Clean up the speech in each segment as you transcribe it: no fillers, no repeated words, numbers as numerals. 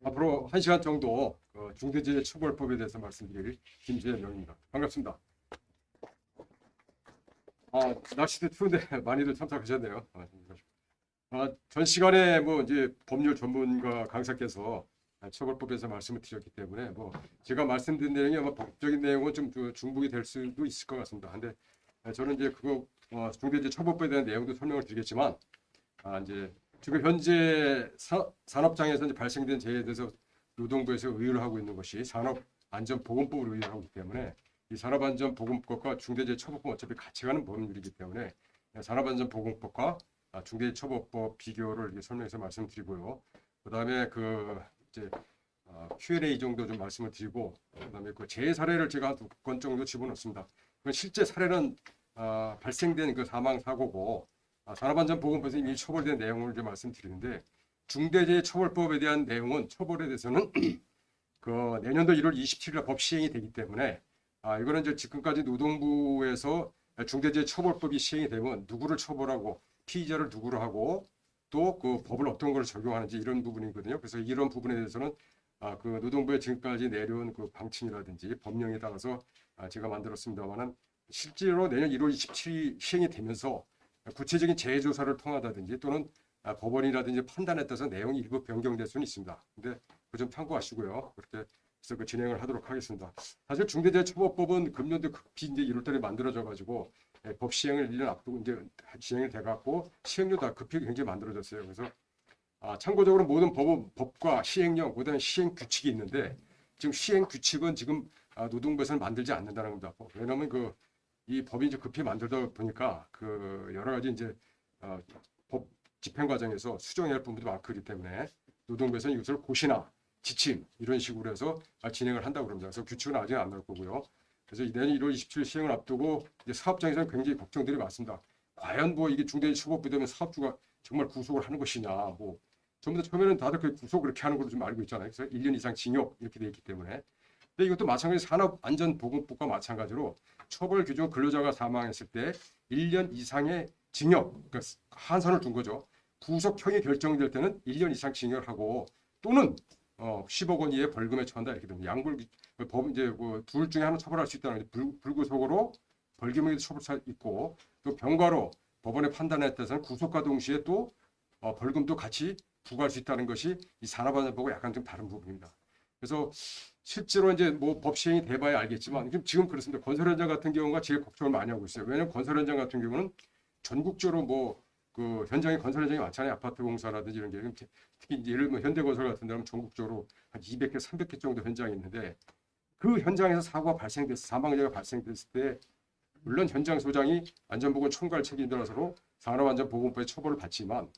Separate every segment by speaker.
Speaker 1: 앞으로 1시간 정도 중대재해처벌법에 대해서 말씀드릴 김재명입니다. 반갑습니다. 날씨도 추운데 많이들 참석하셨네요. 전 시간에 뭐 이제 법률 전문가 강사께서 처벌법에서 말씀을 드렸기 때문에 뭐 제가 말씀드린 내용이 아마 법적인 내용은 좀 중복이 될 수도 있을 것 같습니다. 근데 저는 이제 그거 중대재해처벌법에 대한 내용도 설명을 드리겠지만 이제 지금 현재 산업장에서 이제 발생된 재해에 대해서 노동부에서 의뢰를 하고 있는 것이 산업안전보건법으로 의뢰를 하고 있기 때문에 이 산업안전보건법과 중대재해처벌법 어차피 같이 가는 법률이기 때문에 산업안전보건법과 중대재해처벌법 비교를 이렇게 설명해서 말씀드리고요. 그다음에 이제 Q&A 정도 좀 말씀을 드리고 그다음에 그 재해 사례를 제가 한 2건 정도 집어넣습니다. 실제 사례는 발생된 그 사망 사고고 산업안전보건법에서 이미 처벌된 내용을 좀 말씀드리는데 중대재해처벌법에 대한 내용은 처벌에 대해서는 그 내년도 1월 27일 법 시행이 되기 때문에 이거는 이제 지금까지 노동부에서 중대재해처벌법이 시행이 되면 누구를 처벌하고 피의자를 누구로 하고 또 그 법을 어떤 걸 적용하는지 이런 부분이거든요. 그래서 이런 부분에 대해서는 그 노동부에 지금까지 내려온 그 방침이라든지 법령에 따라서 제가 만들었습니다만은 실제로 내년 1월 27일 시행이 되면서 구체적인 재해 조사를 통하다든지 또는 법원이라든지 판단에 따라서 내용이 일부 변경될 수는 있습니다. 근데 그 좀 참고하시고요. 그렇게 해서 그 진행을 하도록 하겠습니다. 사실 중대재해처벌법은 금년도 급히 이제 1월달에 만들어져 가지고 법 시행을 1년 앞두고 이제 시행이 돼 갖고 시행료 다 급히 굉장히 만들어졌어요. 그래서 참고적으로 모든 법과 시행령 그다음에 시행 규칙이 있는데 지금 시행 규칙은 지금 노동부에서는 만들지 않는다는 겁니다. 왜냐하면 이 법이 이제 급히 만들다 보니까 그 여러 가지 이제 법 집행 과정에서 수정해야 할 부분도 많기 때문에 노동부에서는 이것을 고시나 지침 이런 식으로 해서 진행을 한다고 그럽니다. 그래서 규칙은 아직 안 나올 거고요. 그래서 내년 1월 27일 시행을 앞두고 이제 사업장에서는 굉장히 걱정들이 많습니다. 과연 뭐 이게 중대재해처벌법이 되면 사업주가 정말 구속을 하는 것이냐, 뭐 전부 다 처음에는 다들 그 구속 그렇게 하는 걸로 좀 알고 있잖아요. 그래서 1년 이상 징역 이렇게 돼 있기 때문에. 근데 이것도 마찬가지 산업안전보건법과 마찬가지로 처벌 규정 근로자가 사망했을 때 1년 이상의 징역, 그러니까 한선을 둔 거죠. 구속형이 결정될 때는 1년 이상 징역을 하고 또는 10억 원 이하의 벌금에 처한다 이렇게 됩니다. 법 이제 둘 중에 하나 처벌할 수 있다는 불구속으로 벌금에 처벌할 수 있고 또 병과로 법원의 판단에 따라서는 구속과 동시에 또 벌금도 같이 부과할 수 있다는 것이 이 산업안전법과 약간 좀 다른 부분입니다. 그래서 실제로 이제 뭐 법 시행이 돼봐야 알겠지만 지금 그렇습니다. 건설 현장 같은 경우가 제일 걱정을 많이 하고 있어요. 왜냐하면 건설 현장 같은 경우는 전국적으로 그 현장에 건설 현장이 많잖아요. 아파트 공사라든지 이런 게 특히 이제 예를 들면 현대건설 같은 데는 전국적으로 한 200개, 300개 정도 현장이 있는데 그 현장에서 사고가 발생돼서 사망자가 발생됐을 때 물론 현장 소장이 안전보건 총괄 책임에 따라서 산업안전보건법의 처벌을 받지만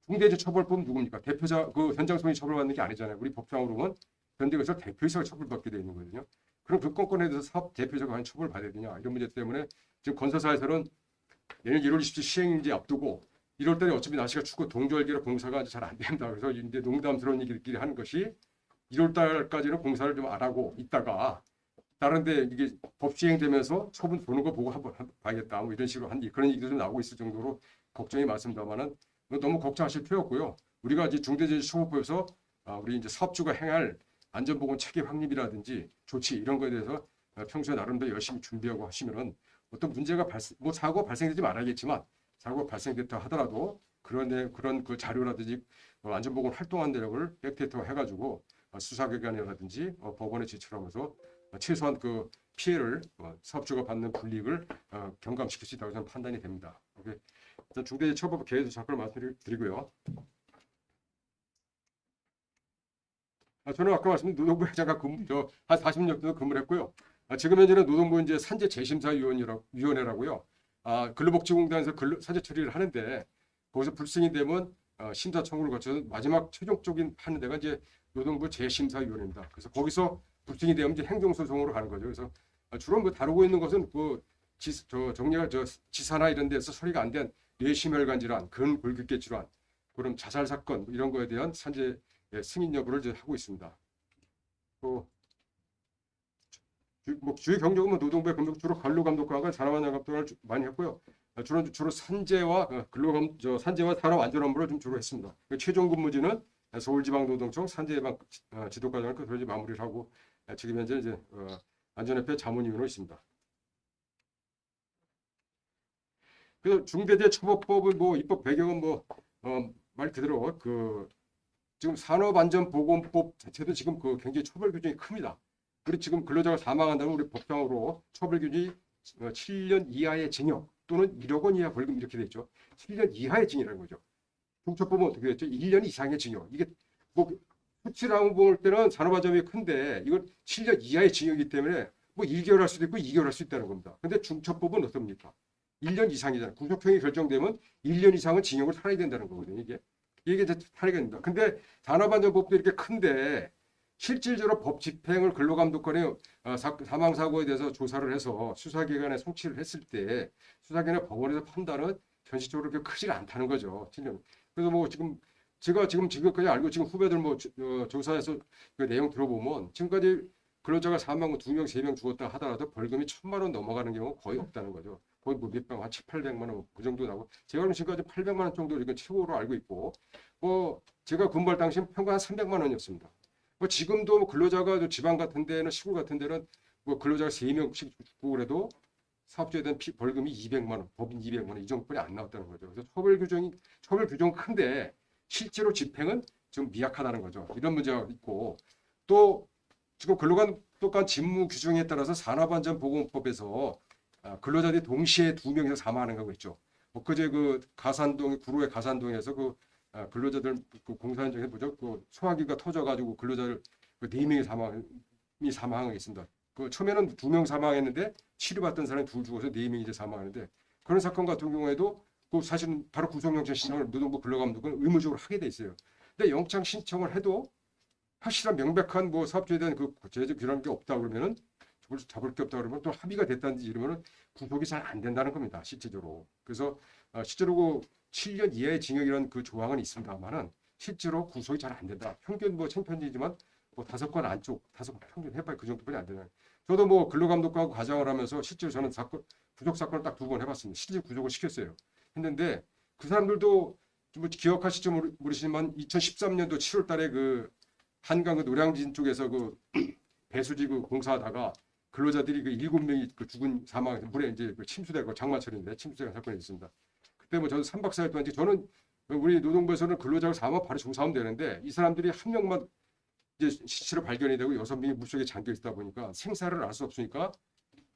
Speaker 1: 중대재해처벌법은 누굽니까? 대표자 그 현장 소장이 처벌받는 게 아니잖아요. 우리 법상으로는 현대건설 대표이사가 처벌받게 되어 있는 거거든요. 그럼 그 건건에 대해서 사업 대표자가 과연 처벌받아야 되냐 이런 문제 때문에 지금 건설사에서는 내년 1월 27일 시행인지 앞두고 1월 달에 어차피 날씨가 춥고 동절기라 공사가 잘 안 된다. 그래서 이제 농담스러운 얘기들끼리 하는 것이 1월 달까지는 공사를 좀 안 하고 있다가 다른데 이게 법 시행되면서 처분 보는 거 보고 한번 봐야겠다. 뭐 이런 식으로 그런 얘기도 좀 나오고 있을 정도로 걱정이 많습니다만은 너무 걱정하실 필요 없고요. 우리가 이제 중대재해처벌법에서 우리 이제 사업주가 행할 안전보건 체계 확립이라든지 조치 이런 거에 대해서 평소에 나름대로 열심히 준비하고 하시면은 어떤 문제가 사고가 발생되지 말아야겠지만 사고가 발생됐다 하더라도 그런 그 자료라든지 안전보건 활동한 내역을 백데이터 해가지고 수사기관이라든지 법원에 제출을 하면서 최소한 그 피해를 사업주가 받는 불이익을 경감시킬 수 있다고 저는 판단이 됩니다. 일단 중대재해처벌법 개요 잠깐 말씀드리고요. 저는 아까 말씀드린 노동부 회장과 한 40년 정도 근무를 했고요. 지금 현재는 노동부 이제 산재 재심사위원회라고요. 근로복지공단에서 산재 처리를 하는데 거기서 불승인 되면 심사 청구를 거쳐서 마지막 최종적인 하는 데가 이제 노동부 재심사위원회입니다. 그래서 거기서 불승이 되면 이제 행정소송으로 가는 거죠. 그래서 주로 뭐 다루고 있는 것은 정리가 지사나 이런 데서 처리가 안 된 뇌심혈관 질환, 근골격계 질환, 그런 자살 사건 이런 거에 대한 산재 승인 여부를 이제 하고 있습니다. 주요 경력은 노동부의 감독 주로 근로감독관과 산업안전감독을 많이 했고요. 주로 산재와 산업 안전 업무를 좀 주로 했습니다. 최종 근무지는 서울지방노동청 산재예방 지도과정을 그대로 이제 마무리를 하고 지금 현재 이제 안전협회 자문위원으로 있습니다. 그래서 중대재해처벌법의 뭐 입법 배경은 말 그대로 지금 산업안전보건법 자체도 지금 굉장히 처벌 규정이 큽니다. 그리고 지금 근로자가 사망한다면 우리 법상으로 처벌 규정이 7년 이하의 징역 또는 1억 원 이하 벌금 이렇게 돼 있죠. 7년 이하의 징역이라는 거죠. 중처법은 어떻게 됐죠? 1년 이상의 징역. 이게 뭐 수치라고 볼 때는 산업안전이 큰데 이건 7년 이하의 징역이기 때문에 뭐 1개월 할 수도 있고 2개월 할 수 있다는 겁니다. 근데 중처법은 어떻습니까? 1년 이상이잖아요. 구속형이 결정되면 1년 이상은 징역을 살아야 된다는 거거든요. 이게 이제 살아야 됩니다. 근데 산업안전법도 이렇게 큰데 실질적으로 법 집행을 근로감독관이 사망사고에 대해서 조사를 해서 수사기관에 송치를 했을 때 수사기관의 법원에서 판단은 현실적으로 그렇게 크지가 않다는 거죠. 그래서 뭐 제가 지금까지 알고 지금 후배들 조사해서 그 내용 들어보면 지금까지 근로자가 사망 2명, 3명 죽었다 하더라도 벌금이 1,000만 원 넘어가는 경우가 거의 없다는 거죠. 거의 뭐 몇병 한 7, 800만 원 그 정도 나고 제가 알기로는 지금까지 800만 원 정도 이건 최고로 알고 있고 제가 근무할 당시엔 평균 한 300만 원이었습니다. 지금도 근로자가 지방 같은 데는 시골 같은 데는 근로자가 3명씩 죽고 그래도 사업주에 대한 벌금이 200만 원, 법인 200만 원 이 정도뿐이 안 나왔다는 거죠. 그래서 처벌 규정은 큰데 실제로 집행은 좀 미약하다는 거죠. 이런 문제가 있고 또 지금 근로감독관 직무 규정에 따라서 산업안전보건법에서 근로자들이 동시에 2명이서 사망하는 거고 있죠. 그제 구로의 가산동에서 근로자들 공사 현장에 보죠. 소화기가 터져가지고 근로자들 4명이 사망했습니다. 처음에는 2명 사망했는데 치료받던 사람이 2 죽어서 4명이 이제 사망하는데 그런 사건 같은 경우에도 사실은 바로 구속영장 신청을 노동부 근로감독은 의무적으로 하게 돼 있어요. 근데 영장 신청을 해도 확실한 명백한 사업주에 대한 제재적 규란한 게 없다 그러면은 잡을 게 없다 그러면 또 합의가 됐다든지 이러면은 구속이 잘 안 된다는 겁니다. 실제적으로. 그래서 실제로 7년 이하의 징역이라는 조항은 있습니다만은 실제로 구속이 잘 안 된다. 평균 챙편이지만 5건 안쪽 5건 평균 해봐야 그 정도뿐이 안 되는. 저도 근로감독하고 과장을 하면서 실제로 저는 구속 사건을 딱 2번 해봤습니다. 실제 구속을 시켰어요. 했는데 그 사람들도 좀 기억하실지 모르시지만 2013년도 7월달에 한강 노량진 쪽에서 배수지 공사하다가 근로자들이 7명이 죽은 사망해서 물에 이제 침수되고 장마철인데 침수된 사건이 있습니다. 그때 저는 3박 4일 동안 저는 우리 노동부에서는 근로자가 사망 바로 조사하면 되는데 이 사람들이 한 명만 이제 시체로 발견이 되고 6명이 물속에 잠겨 있다 보니까 생사를 알 수 없으니까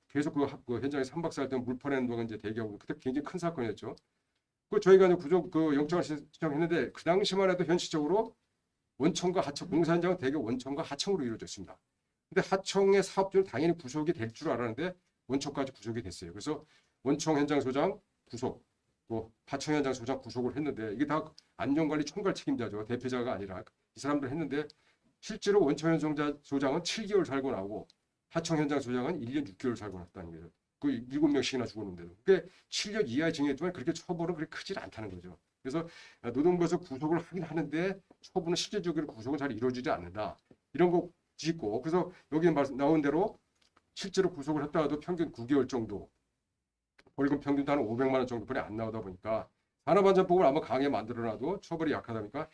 Speaker 1: 계속 현장에 3박 4일 동안 물 퍼내는 동안 이제 대기하고 그때 굉장히 큰 사건이었죠. 저희가 이제 영장을 신청했는데 그 당시만 해도 현실적으로 원청과 하청 공사 현장은 대개 원청과 하청으로 이루어졌습니다. 근데 하청의 사업주는 당연히 구속이 될 줄 알았는데 원청까지 구속이 됐어요. 그래서 원청 현장 소장 구속, 하청 현장 소장 구속을 했는데 이게 다 안전관리 총괄 책임자죠. 대표자가 아니라 이 사람들 했는데 실제로 원청 현장 소장은 7개월 살고 나오고 하청 현장 소장은 1년 6개월 살고 났다는 거예요. 7명씩이나 죽었는데도. 그게 7년 이하의 징역이지만 그렇게 처벌은 그렇게 크지 않다는 거죠. 그래서 노동부에서 구속을 하긴 하는데 처분은 실질적으로 구속은 잘 이루어지지 않는다. 이런 거 짓고 그래서 여기 나온 대로 실제로 구속을 했다가도 평균 9개월 정도 벌금 평균도 한 500만 원 정도뿐이 안 나오다 보니까 산업안전법을 아마 강하게 만들어놔도 처벌이 약하다 보니까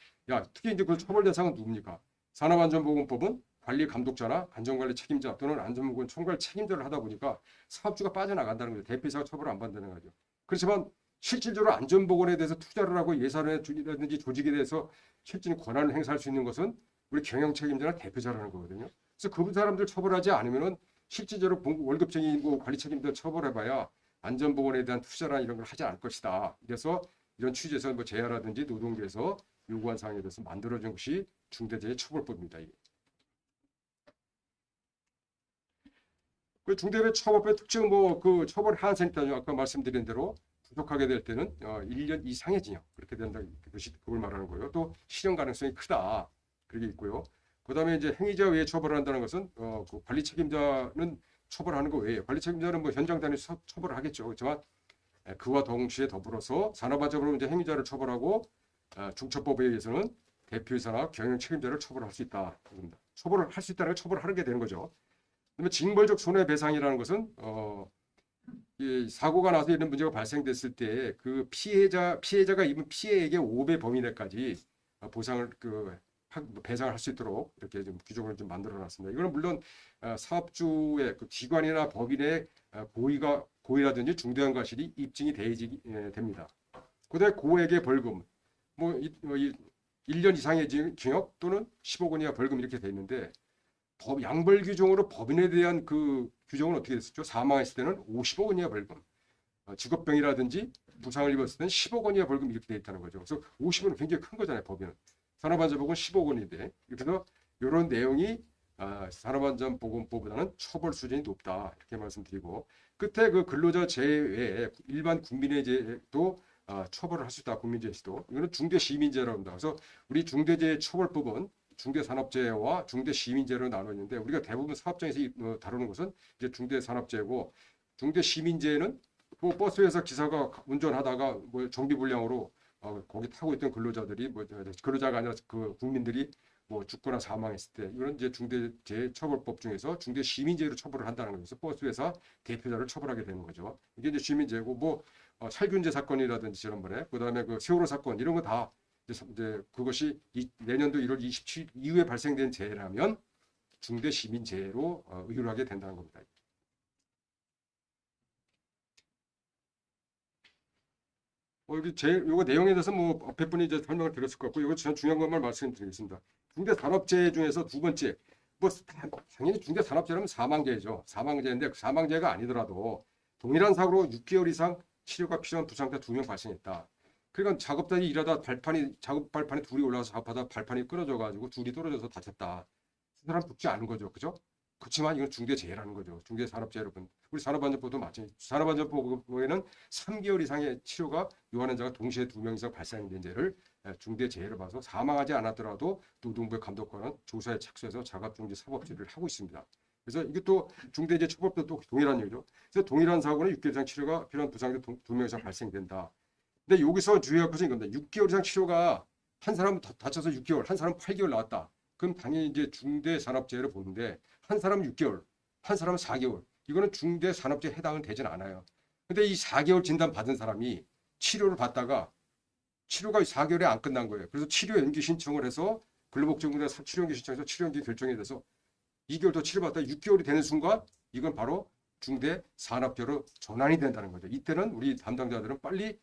Speaker 1: 특히 이제 처벌 대상은 누굽니까? 산업안전보건법은 관리 감독자나 안전관리 책임자 또는 안전보건 총괄 책임자를 하다 보니까 사업주가 빠져나간다는 거죠. 대표이사가 처벌을 안 받는다는 거죠. 그렇지만 실질적으로 안전보건에 대해서 투자를 하고 예산이라든지 조직에 대해서 실질적인 권한을 행사할 수 있는 것은 우리 경영 책임자나 대표자라는 거거든요. 그래서 그 사람들 처벌하지 않으면은 실질적으로 월급쟁이 관리 책임자 처벌해봐야 안전보건에 대한 투자나 이런 걸 하지 않을 것이다. 그래서 이런 취지에서 제야라든지 노동부에서 요구한 사항에 대해서 만들어진 것이 중대재해처벌법입니다. 이게. 중대재해처벌법의 특징은 처벌 하한선이 있다죠. 아까 말씀드린 대로 구속하게 될 때는 1년 이상의 징역 그렇게 된다. 그걸 말하는 거예요. 또 실형 가능성이 크다. 그게 있고요. 그다음에 이제 행위자 외에 처벌을 한다는 것은 관리 책임자는 처벌하는 거 외에 관리 책임자는 현장 단위 처벌을 하겠죠. 그렇지만 그와 동시에 더불어서 산업안전으로 이제 행위자를 처벌하고 중처법에 의해서는 대표이사나 경영 책임자를 처벌할 수 있다. 처벌을 할 수 있다는 걸 처벌하게 되는 거죠. 그다음에 징벌적 손해배상이라는 것은 이 사고가 나서 이런 문제가 발생됐을 때 피해자가 입은 피해액의 5배 범위 내까지 보상을 배상을 할 수 있도록 이렇게 좀 규정을 좀 만들어놨습니다. 이거는 물론 사업주의 그 기관이나 법인의 고의라든지 중대한 과실이 입증이 돼야지 됩니다. 그다음에 고액의 벌금, 뭐 1년 이상의 징역 또는 10억 원 이하 벌금 이렇게 돼 있는데 양벌 규정으로 법인에 대한 그 규정은 어떻게 됐었죠? 사망했을 때는 50억 원 이하 벌금, 직업병이라든지 부상을 입었을 때는 10억 원 이하 벌금 이렇게 돼 있다는 거죠. 그래서 50원은 굉장히 큰 거잖아요, 법인은. 산업안전보건 10억 원인데 그래서 이런 내용이 산업안전보건법보다는 처벌 수준이 높다 이렇게 말씀드리고 끝에 그 근로자 제외에 일반 국민의 제도 처벌을 할 수 있다. 국민재해도 이거는 중대시민재라고 합니다. 그래서 우리 중대재해처벌법은 중대산업재해와 중대시민재로 나눠 있는데 우리가 대부분 사업장에서 다루는 것은 이제 중대산업재해고 중대시민재해는 뭐 버스에서 기사가 운전하다가 뭐 정비불량으로 거기 타고 있던 근로자들이 뭐 근로자가 아니라 그 국민들이 뭐 죽거나 사망했을 때 이런 이제 중대재해처벌법 중에서 중대시민재해로 처벌을 한다는 거죠. 버스회사 대표자를 처벌하게 되는 거죠. 이게 이제 시민재해고 뭐 살균제 사건이라든지 지난번에 그다음에 그 세월호 사건 이런 거 다 이제 그것이 내년도 1월 27일 이후에 발생된 재해라면 중대시민재해로 의율하게 된다는 겁니다. 여기 요거 내용에 대해서 뭐 앞에 분이 이제 설명을 드렸을 것 같고 이거 전 중요한 것만 말씀드리겠습니다. 중대산업재해 중에서 두 번째 뭐 당연히 중대산업재해라면 사망재해죠. 사망재해인데 사망재해가 아니더라도 동일한 사고로 6개월 이상 치료가 필요한 부상자 2명 발생했다. 그러니까 작업자들이 일하다 작업 발판에 둘이 올라가서 작업하다 발판이 끊어져 가지고 둘이 떨어져서 다쳤다. 그 사람 죽지 않은 거죠. 그죠? 그렇지만 이건 중대재해라는 거죠. 중대산업재해 여러분. 우리 산업안전보도 마찬가지. 산업안전보에는 3개월 이상의 치료가 요하는 자가 동시에 2명 이상 발생된 죄를 중대재해로 봐서 사망하지 않았더라도 노동부의 감독관은 조사에 착수해서 자가중지 사법처리를 하고 있습니다. 그래서 이것도 중대재해처벌법도 또 동일한 얘기죠. 그래서 동일한 사고는 6개월 이상 치료가 필요한 부상자 2명 이상 발생된다. 근데 여기서 주의할 것은 이겁니다. 6개월 이상 치료가 한 사람 다쳐서 6개월, 한 사람 8개월 나왔다. 그럼 당연히 이제 중대산업재해를 보는데 한 사람은 6개월, 한 사람은 4개월. 이거는 중대산업재해에 해당은 되진 않아요. 근데 이 4개월 진단 받은 사람이 치료를 받다가 치료가 4개월에 안 끝난 거예요. 그래서 치료 연기 신청을 해서 근로복지부에서 치료 연기 신청해서 치료 연기 결정이 돼서 2개월 더 치료받다가 6개월이 되는 순간 이건 바로 중대산업재해로 전환이 된다는 거죠. 이때는 우리 담당자들은 빨리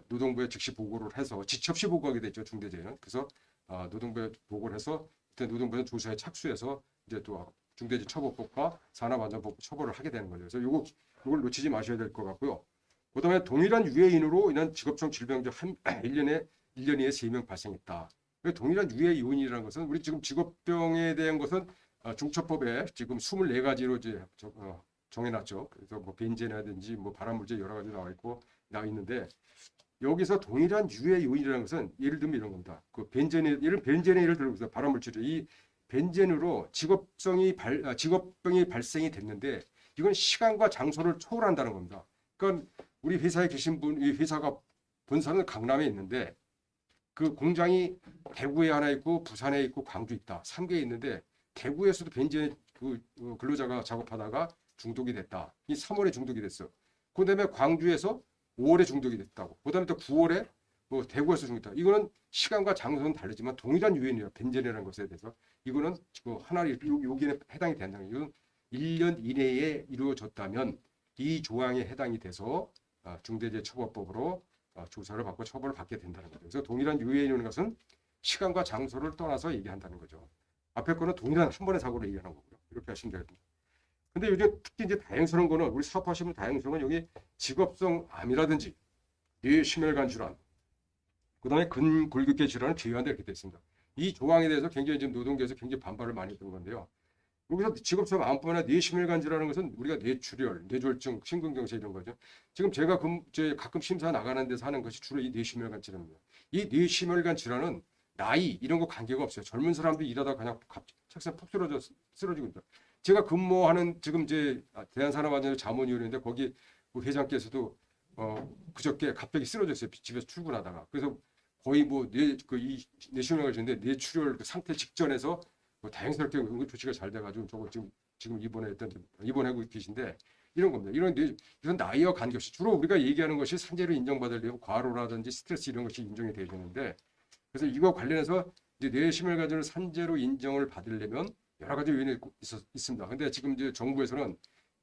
Speaker 1: 노동부에 즉시 보고를 해서 지체 없이 보고하게 되죠. 중대재해는. 그래서 노동부에 보고를 해서 그때 노동부는 조사에 착수해서 이제 또 중대재해처벌법과 산업안전법 처벌을 하게 되는 거죠. 그래서 이걸 놓치지 마셔야 될 것 같고요. 그다음에 동일한 유해인으로 인한 직업성 질병 중 1년 이내 3명 발생했다. 동일한 유해 요인이라는 것은 우리 지금 직업병에 대한 것은 중처법에 지금 24가지로 이제 정해놨죠. 그래서 뭐 벤젠이라든지 뭐 발암물질 여러 가지 나와 있는데 여기서 동일한 유해 요인이라는 것은 예를 들면 이런 겁니다. 그 벤젠의 예를 들어보세요. 발암물질이 이 벤젠으로 직업병이 발생이 됐는데 이건 시간과 장소를 초월한다는 겁니다. 그러니까 우리 회사에 계신 이 회사가 본사는 강남에 있는데 그 공장이 대구에 하나 있고 부산에 있고 광주 있다. 3개에 있는데 대구에서도 벤젠 그 근로자가 작업하다가 중독이 됐다. 이 3월에 중독이 됐어. 그다음에 광주에서 5월에 중독이 됐다고. 그다음에 또 9월에 뭐 대구에서 중독됐다. 이거는 시간과 장소는 다르지만 동일한 유인이에요. 벤젠이라는 것에 대해서. 이거는 지금 여기에 해당이 된다는 거예요. 이건 1년 이내에 이루어졌다면 이 조항에 해당이 돼서 중대재해처벌법으로 조사를 받고 처벌을 받게 된다는 거죠. 그래서 동일한 유해인이라는 것은 시간과 장소를 떠나서 얘기한다는 거죠. 앞에 거는 동일한 한 번의 사고를 얘기하는 거고요. 이렇게 하시면 되겠습니다. 근데 요즘 특히 이제 다행스러운 거는 우리 사업하시면 다행스러운 건 여기 직업성 암이라든지 뇌심혈관 질환, 그다음에 근골격계 질환을 제외한다 이렇게 되어 있습니다. 이 조항에 대해서 굉장히 지금 노동계에서 굉장히 반발을 많이 했던 건데요. 여기서 직업성 암뿐 아니라 뇌심혈관 질환은 것은 우리가 뇌출혈, 뇌졸중, 심근경색 이런 거죠. 지금 제가 가끔 심사 나가는 데서 하는 것이 주로 이 뇌심혈관 질환입니다. 이 뇌심혈관 질환은 나이 이런 거 관계가 없어요. 젊은 사람들이 일하다가 그냥 책상 푹 쓰러지고 있다. 제가 근무하는 지금 이제 대한산업안전 자문위원회인데 거기 회장께서도 그저께 갑자기 쓰러졌어요. 집에서 출근하다가. 그래서 거의 뭐 뇌심혈관을 줬는데 뇌출혈 그 상태 직전에서 뭐 다행스럽게 응급조치가 잘 돼가지고 저거 지금 입원하고 계신데 이런 겁니다. 이런 나이와 관계없이 주로 우리가 얘기하는 것이 산재로 인정받으려면 과로라든지 스트레스 이런 것이 인정이 되어야 되는데 그래서 이거 관련해서 이제 뇌심을 가지는 산재로 인정을 받으려면 여러 가지 요인이 있습니다. 근데 지금 이제 정부에서는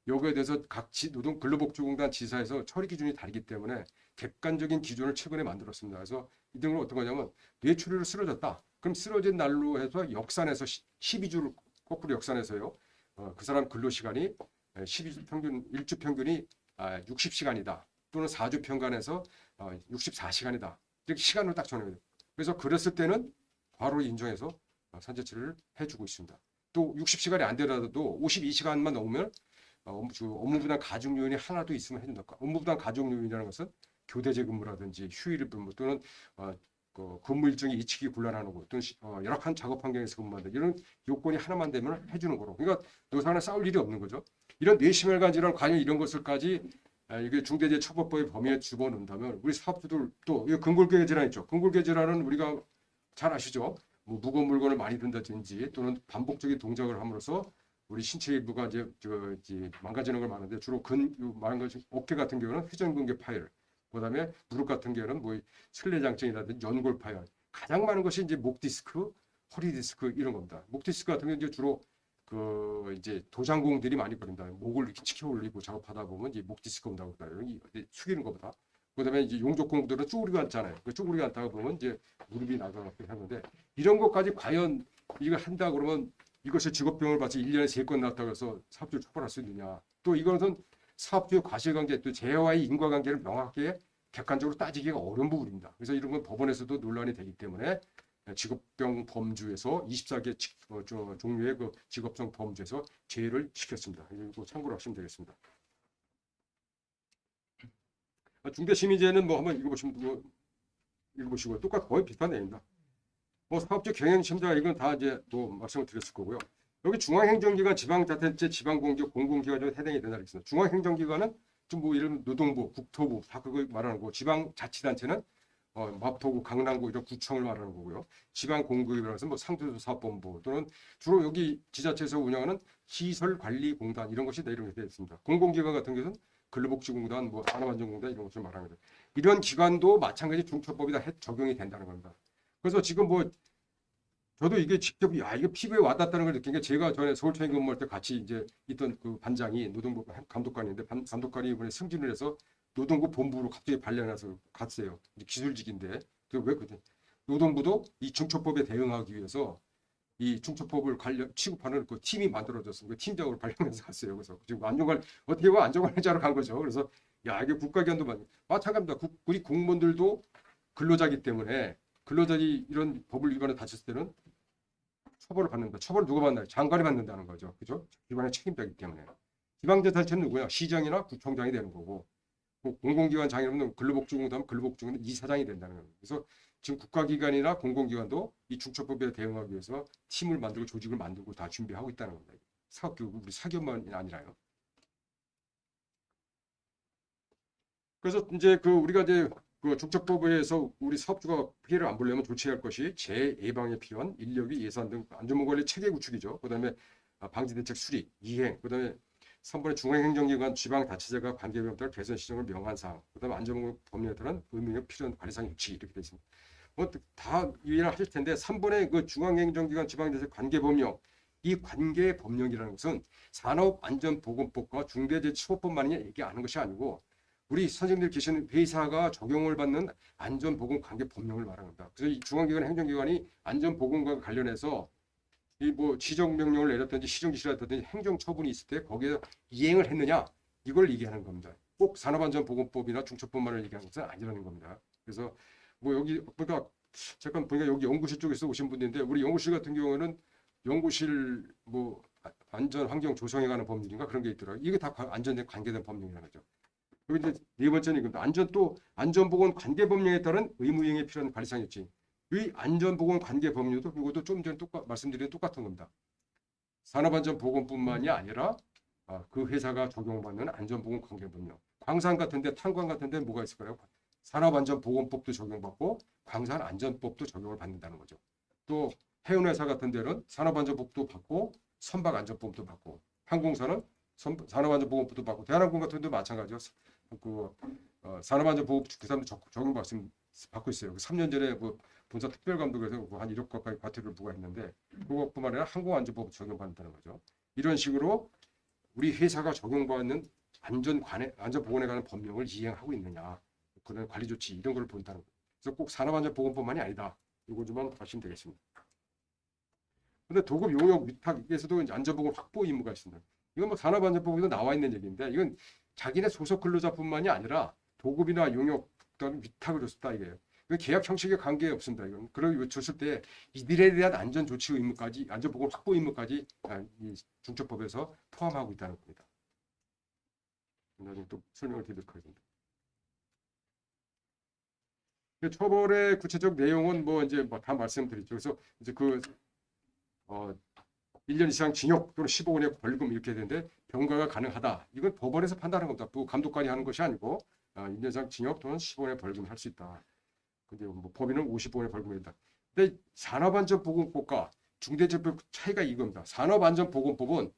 Speaker 1: 여기에 대해서 각 노동 근로복지공단 지사에서 처리 기준이 다르기 때문에 객관적인 기준을 최근에 만들었습니다. 그래서 이 등을 어떤 거냐면 뇌출혈로 쓰러졌다. 그럼 쓰러진 날로 해서 역산해서 12주를 거꾸로 역산해서요. 그 사람 근로시간이 12주 평균, 일주 평균이 60시간이다. 또는 4주 평간해서 64시간이다. 이렇게 시간을 딱 정해요. 그래서 그랬을 때는 바로 인정해서 산재치료를 해주고 있습니다. 또 60시간이 안 되더라도 52시간만 넘으면 업무부담 가중 요인이 하나도 있으면 해준다. 업무부담 가중 요인이라는 것은 교대제 근무라든지 휴일 근무 또는 그 근무 일정이 이치기 곤란한 거 또는 열악한 작업 환경에서 근무한다. 이런 요건이 하나만 되면 해주는 거로. 그러니까 노사간에 싸울 일이 없는 거죠. 이런 뇌심혈관 질환 관련 이런 것을까지 이게 중대재해처벌법의 범위에 집어넣는다면 우리 사업주들 또 근골계 질환 있죠. 근골계 질환은 우리가 잘 아시죠. 뭐 무거운 물건을 많이 든다든지 또는 반복적인 동작을 함으로써 우리 신체 일부가 이제 망가지는 걸 많은데 주로 말한 것이 어깨 같은 경우는 회전근개 파열, 그다음에 무릎 같은 경우는 뭐 슬레장증이라든지 연골 파열, 가장 많은 것이 이제 목 디스크, 허리 디스크 이런 겁니다. 목 디스크 같은 경우는 이제 주로 이제 도장공들이 많이 걸린다. 목을 이렇게 치켜 올리고 작업하다 보면 이제 목 디스크 온다고 그래요. 숙이는 것보다. 그다음에 이제 용접공들은 쪼그리고 앉잖아요. 그 쪼그리고 앉다가 보면 이제 무릎이 나가고 하는데 이런 것까지 과연 이걸 한다 그러면 이것이 직업병을 받지 1년에 3건 났다고 해서 사업주를 처벌할 수 있느냐. 또 이것은 사업주의 과실관계 또 재해와의 인과관계를 명확하게 객관적으로 따지기가 어려운 부분입니다. 그래서 이런 건 법원에서도 논란이 되기 때문에 직업병 범주에서 24개 종류의 그 직업성 범주에서 제외를 시켰습니다. 이거 참고로 하시면 되겠습니다. 중대시민제는 뭐 한번 읽어보시고 거의 비슷한 내용입니다. 뭐 사업적 경영심사 이건 다 이제 뭐 말씀을 드렸을 거고요. 여기 중앙행정기관, 지방자치단체, 지방공기업, 공공기관 중에 해당이 된다 있습니다. 중앙행정기관은 좀 뭐 이런 노동부, 국토부 다 그거 말하는 거고, 지방자치단체는 마포구, 강남구 이런 구청을 말하는 거고요. 지방공기업이라서 뭐 상주사업본부 또는 주로 여기 지자체에서 운영하는 시설관리공단 이런 것이 이런 게 되어 있습니다. 공공기관 같은 경우는 근로복지공단, 뭐 산업안전공단 이런 것을 말하는 거죠. 이런 기관도 마찬가지 중처법이 다 적용이 된다는 겁니다. 그래서 지금 뭐 저도 이게 직접 이게 피부에 와닿다는 걸 느낀 게 제가 전에 서울청에 근무할 때 같이 이제 있던 그 반장이 노동부 감독관인데 감독관이 이번에 승진을 해서 노동부 본부로 갑자기 발령해서 갔어요. 기술직인데 왜 그래? 노동부도 이 중처법에 대응하기 위해서 이 중처법을 취급하는 그 팀이 만들어졌습니다. 그 팀장으로 발령해서 갔어요. 그래서 지금 어떻게 보면 안전관리자로 간 거죠. 그래서 이게 국가기관도 마찬가지입니다. 우리 공무원들도 근로자기 때문에 근로자들이 이런 법을 위반해 다쳤을 때는 처벌을 받는다. 처벌을 누가 받나요? 장관이 받는다는 거죠. 그죠? 기관의 책임자이기 때문에. 지방자치단체는 누구야? 시장이나 구청장이 되는 거고, 공공기관 장이라면 근로복지공단, 근로복지공단 이사장이 된다는 거예요. 그래서 지금 국가기관이나 공공기관도 이 중처법에 대응하기 위해서 팀을 만들고 조직을 만들고 다 준비하고 있다는 겁니다. 사업교육, 우리 사기업만이 아니라요. 그래서 이제 우리가 이제 중처법에서 우리 사업주가 피해를 안 보려면 조치할 것이 재예방에 필요한 인력이 예산 등 안전관리 체계 구축이죠. 그다음에 방지대책 수립, 이행, 그다음에 3번의 중앙행정기관, 지방자치제가 관계법에 따라 개선 시정을 명한 사항, 그다음에 안전보건 법령에 따른 의무에 필요한 관리사항 유치 이렇게 되어 있습니다. 뭐 다 이해를 하실 텐데 3번의 그 중앙행정기관, 지방자치제 관계법령, 이 관계법령이라는 것은 산업안전보건법과 중대재해처벌법만이 얘기하는 것이 아니고 우리 선생님들 계시는 회사가 적용을 받는 안전보건관계법령을 말합니다. 그래서 이 중앙기관, 행정기관이 안전보건과 관련해서 이 뭐 지정명령을 내렸든지 시정지시를 했든지 행정처분이 있을 때 거기에 이행을 했느냐 이걸 얘기하는 겁니다. 꼭 산업안전보건법이나 중처법만을 얘기하는 것은 아니라는 겁니다. 그래서 뭐 여기 그러니까 잠깐 보니까 여기 연구실 쪽에서 오신 분인데 우리 연구실 같은 경우에는 연구실 뭐 안전 환경 조성에 관한 법률인가 그런 게 있더라고요. 이게 다 안전에 관계된 법령이라는 거죠. 그리고 이제 네 번째는 이겁니다. 안전보건 관계법령에 따른 의무이행에 필요한 관리사항 유치. 이 안전보건 관계법령도 이것도 좀 전에 말씀드린 똑같은 겁니다. 산업안전보건뿐만이 아니라 그 회사가 적용받는 안전보건 관계법령. 광산 같은데 탄광 같은데 뭐가 있을까요? 산업안전보건법도 적용받고 광산안전법도 적용을 받는다는 거죠. 또 해운회사 같은 데는 산업안전법도 받고 선박안전법도 받고 항공사는 산업안전보건법도 받고 대한항공 같은 데도 마찬가지죠. 산업안전보건 그 사람도 적용받습니다. 받고 있어요. 3년 전에 뭐 본사 특별감독에서 뭐한 1억 가까이 과태료를 부과했는데 그것뿐만 아니라 항공안전법 적용받는다는 거죠. 이런 식으로 우리 회사가 적용받는 안전보건에 관한 법령을 이행하고 있느냐, 그런 관리 조치 이런 걸 본다는 거예요. 그래서 꼭 산업안전보건법만이 아니다. 이거 좀만 하시면 되겠습니다. 근데 도급 용역 위탁에서도 이제 안전보건 확보 의무가 있습니다. 이건 뭐 산업안전법에도 나와 있는 얘기인데 이건 자기네 소속 근로자뿐만이 아니라 도급이나 용역 또는 위탁을 줬다 이게요. 이건 계약 형식에 관계 없습니다. 이건 그러고 줬을 때 이들에 대한 안전 조치 의무까지, 안전보건 확보 의무까지 이 중처법에서 포함하고 있다는 겁니다. 나중에 또 설명을 드리도록 하겠습니다. 처벌의 구체적 내용은 뭐 이제 뭐 다 말씀드렸죠. 그래서 이제 1년 이상 징역 또는 15원의 벌금 이렇게 되는데 병가가 가능하다. 이건 법원에서 판단하는 겁니다. 감독관이 하는 것이 아니고 1년 이상 징역 또는 15원의 벌금을 할 수 있다. 근데 뭐 법인은 50원의 벌금이 된다. 근데 산업안전보건법과 중대재해법 차이가 이겁니다. 산업안전보건법은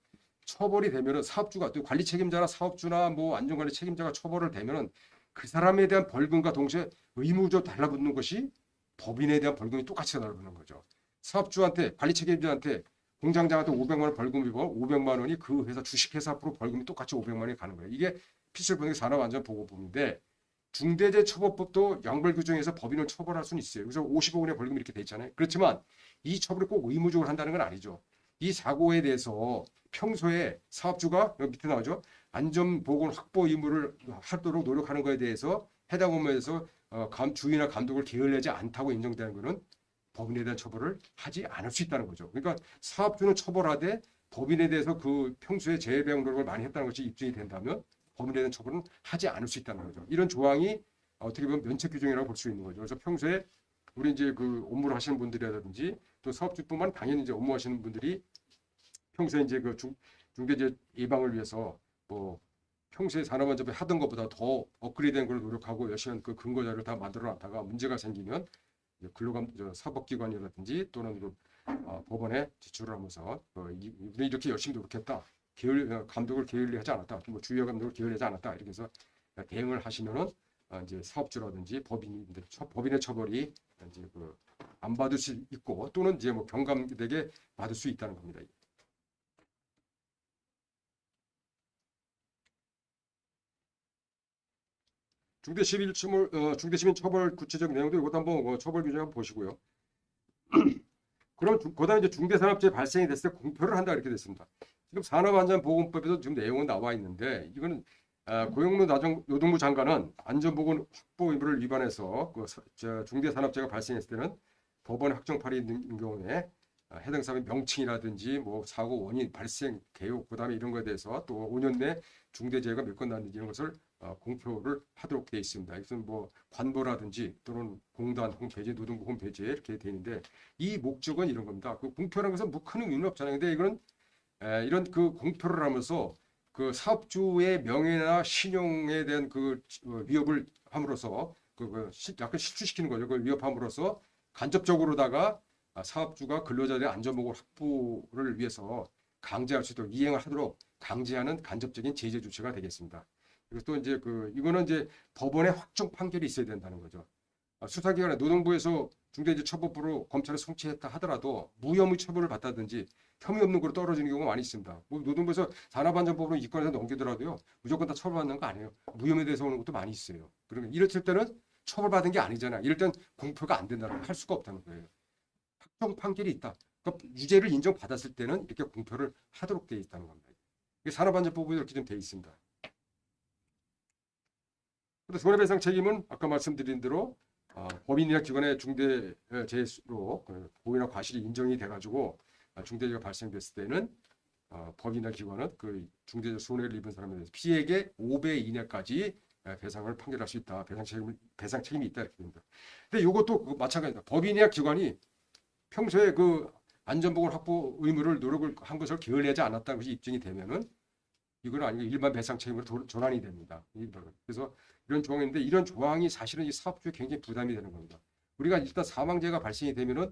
Speaker 1: 처벌이 되면은 사업주가 또 관리 책임자나 사업주나 뭐 안전관리 책임자가 처벌을 되면은 그 사람에 대한 벌금과 동시에 의무적으로 달라붙는 것이 법인에 대한 벌금이 똑같이 달라붙는 거죠. 사업주한테 관리 책임자한테 공장장한테 500만 원 벌금 이고 500만 원이 그 회사 주식회사 앞으로 벌금이 똑같이 500만 원이 가는 거예요. 이게 피셜보는 산업안전보건법인데 중대재해처벌법도 양벌 규정에서 법인을 처벌할 수는 있어요. 그래서 50억 원의 벌금 이렇게 돼 있잖아요. 그렇지만 이 처벌을 꼭 의무적으로 한다는 건 아니죠. 이 사고에 대해서 평소에 사업주가 여기 밑에 나오죠. 안전보건 확보 의무를 하도록 노력하는 것에 대해서 해당 업무에서 주의나 감독을 게을리하지 않다고 인정되는 것은 법인에 대한 처벌을 하지 않을 수 있다는 거죠. 그러니까 사업주는 처벌하되 법인에 대해서 그 평소에 재해 배상 노력을 많이 했다는 것이 입증이 된다면 법인에 대한 처벌은 하지 않을 수 있다는 거죠. 이런 조항이 어떻게 보면 면책 규정이라고 볼 수 있는 거죠. 그래서 평소에 우리 이제 그 업무를 하시는 분들이라든지 또 사업주뿐만 당연히 이제 업무하시는 분들이 평소에 이제 그 중대재해 예방을 위해서 뭐 평소에 산업안전법에 하던 것보다 더 업그레이드된 걸 노력하고 열심히 그 근거 자료를 다 만들어 놨다가 문제가 생기면 사법기관이라든지 또는 법원에 제출을 하면서 우리 이렇게 열심히 노력했다. 감독을 게을리하지 않았다. 뭐 주요 감독을 게을리하지 않았다. 이렇게 해서 대응을 하시면은 이제 사업주라든지 법인의 처벌이 이제 안 받을 수 있고 또는 이제 뭐 경감되게 받을 수 있다는 겁니다. 중대시민 처벌 구체적 내용도 이것도 한번 처벌 규정 한번 보시고요. 그럼 그다음에 이제 중대산업재해 발생이 됐을 때 공표를 한다 이렇게 됐습니다. 지금 산업안전보건법에도 지금 내용은 나와 있는데 이거는 고용노동부 장관은 안전보건 확보 의무를 위반해서 중대산업재해가 발생했을 때는 법원의 확정판이 있는 경우에 해당 사람의 명칭이라든지 뭐 사고 원인 발생 개요 그다음에 이런 거에 대해서 또 5년 내 중대재해가 몇 건 났는지 이런 것을 공표를 하도록 되어 있습니다. 이것은 뭐 관보라든지 또는 공단 홈페이지, 노동부 홈페이지에 이렇게 되어 있는데 이 목적은 이런 겁니다. 그 공표라는 것은 뭐 큰 의미는 없잖아요. 근데 이거는 이런 그 공표를 하면서 그 사업주의 명예나 신용에 대한 그 위협을 함으로써 약간 실추시키는 거죠. 그걸 위협함으로써 간접적으로다가 사업주가 근로자들의 안전보건 확보를 위해서 강제할 수 있도록 이행을 하도록 강제하는 간접적인 제재 조치가 되겠습니다. 그리고 또 이제 이거는 이제 법원의 확정 판결이 있어야 된다는 거죠. 수사기관에 노동부에서 중대재해처벌법으로 검찰에 송치했다 하더라도 무혐의 처벌을 받다든지 혐의 없는 거로 떨어지는 경우가 많이 있습니다. 뭐 노동부에서 산업안전법으로 이권해서 넘기더라도요 무조건 다 처벌받는 거 아니에요. 무혐의에 대해서 오는 것도 많이 있어요. 그러면 이랬을 때는 처벌받은 게 아니잖아. 이럴 땐 공표가 안 된다는 할 수가 없다는 거예요. 확정 판결이 있다. 그러니까 유죄를 인정받았을 때는 이렇게 공표를 하도록 되어 있다는 겁니다. 산업안전법에 이렇게 좀 되어 있습니다. 그런데 손해배상 책임은 아까 말씀드린 대로 법인이나 기관의 중대재해로 고의나 과실이 인정이 돼가지고 중대재해가 발생됐을 때는 법인이나 기관은 그 중대재해 손해를 입은 사람에 대해서 피해액의 5배 이내까지 배상을 판결할 수 있다. 배상 책임이 있다 이렇게 됩니다. 근데 이것도 마찬가지입니다. 법인이나 기관이 평소에 그 안전보건 확보 의무를 노력을 한 것을 게을리하지 않았다는 것이 입증이 되면은 이건 아니고 일반 배상 책임으로 전환이 됩니다. 그래서 이런 조항인데 이런 조항이 사실은 이 사업주에 굉장히 부담이 되는 겁니다. 우리가 일단 사망재해가 발생이 되면은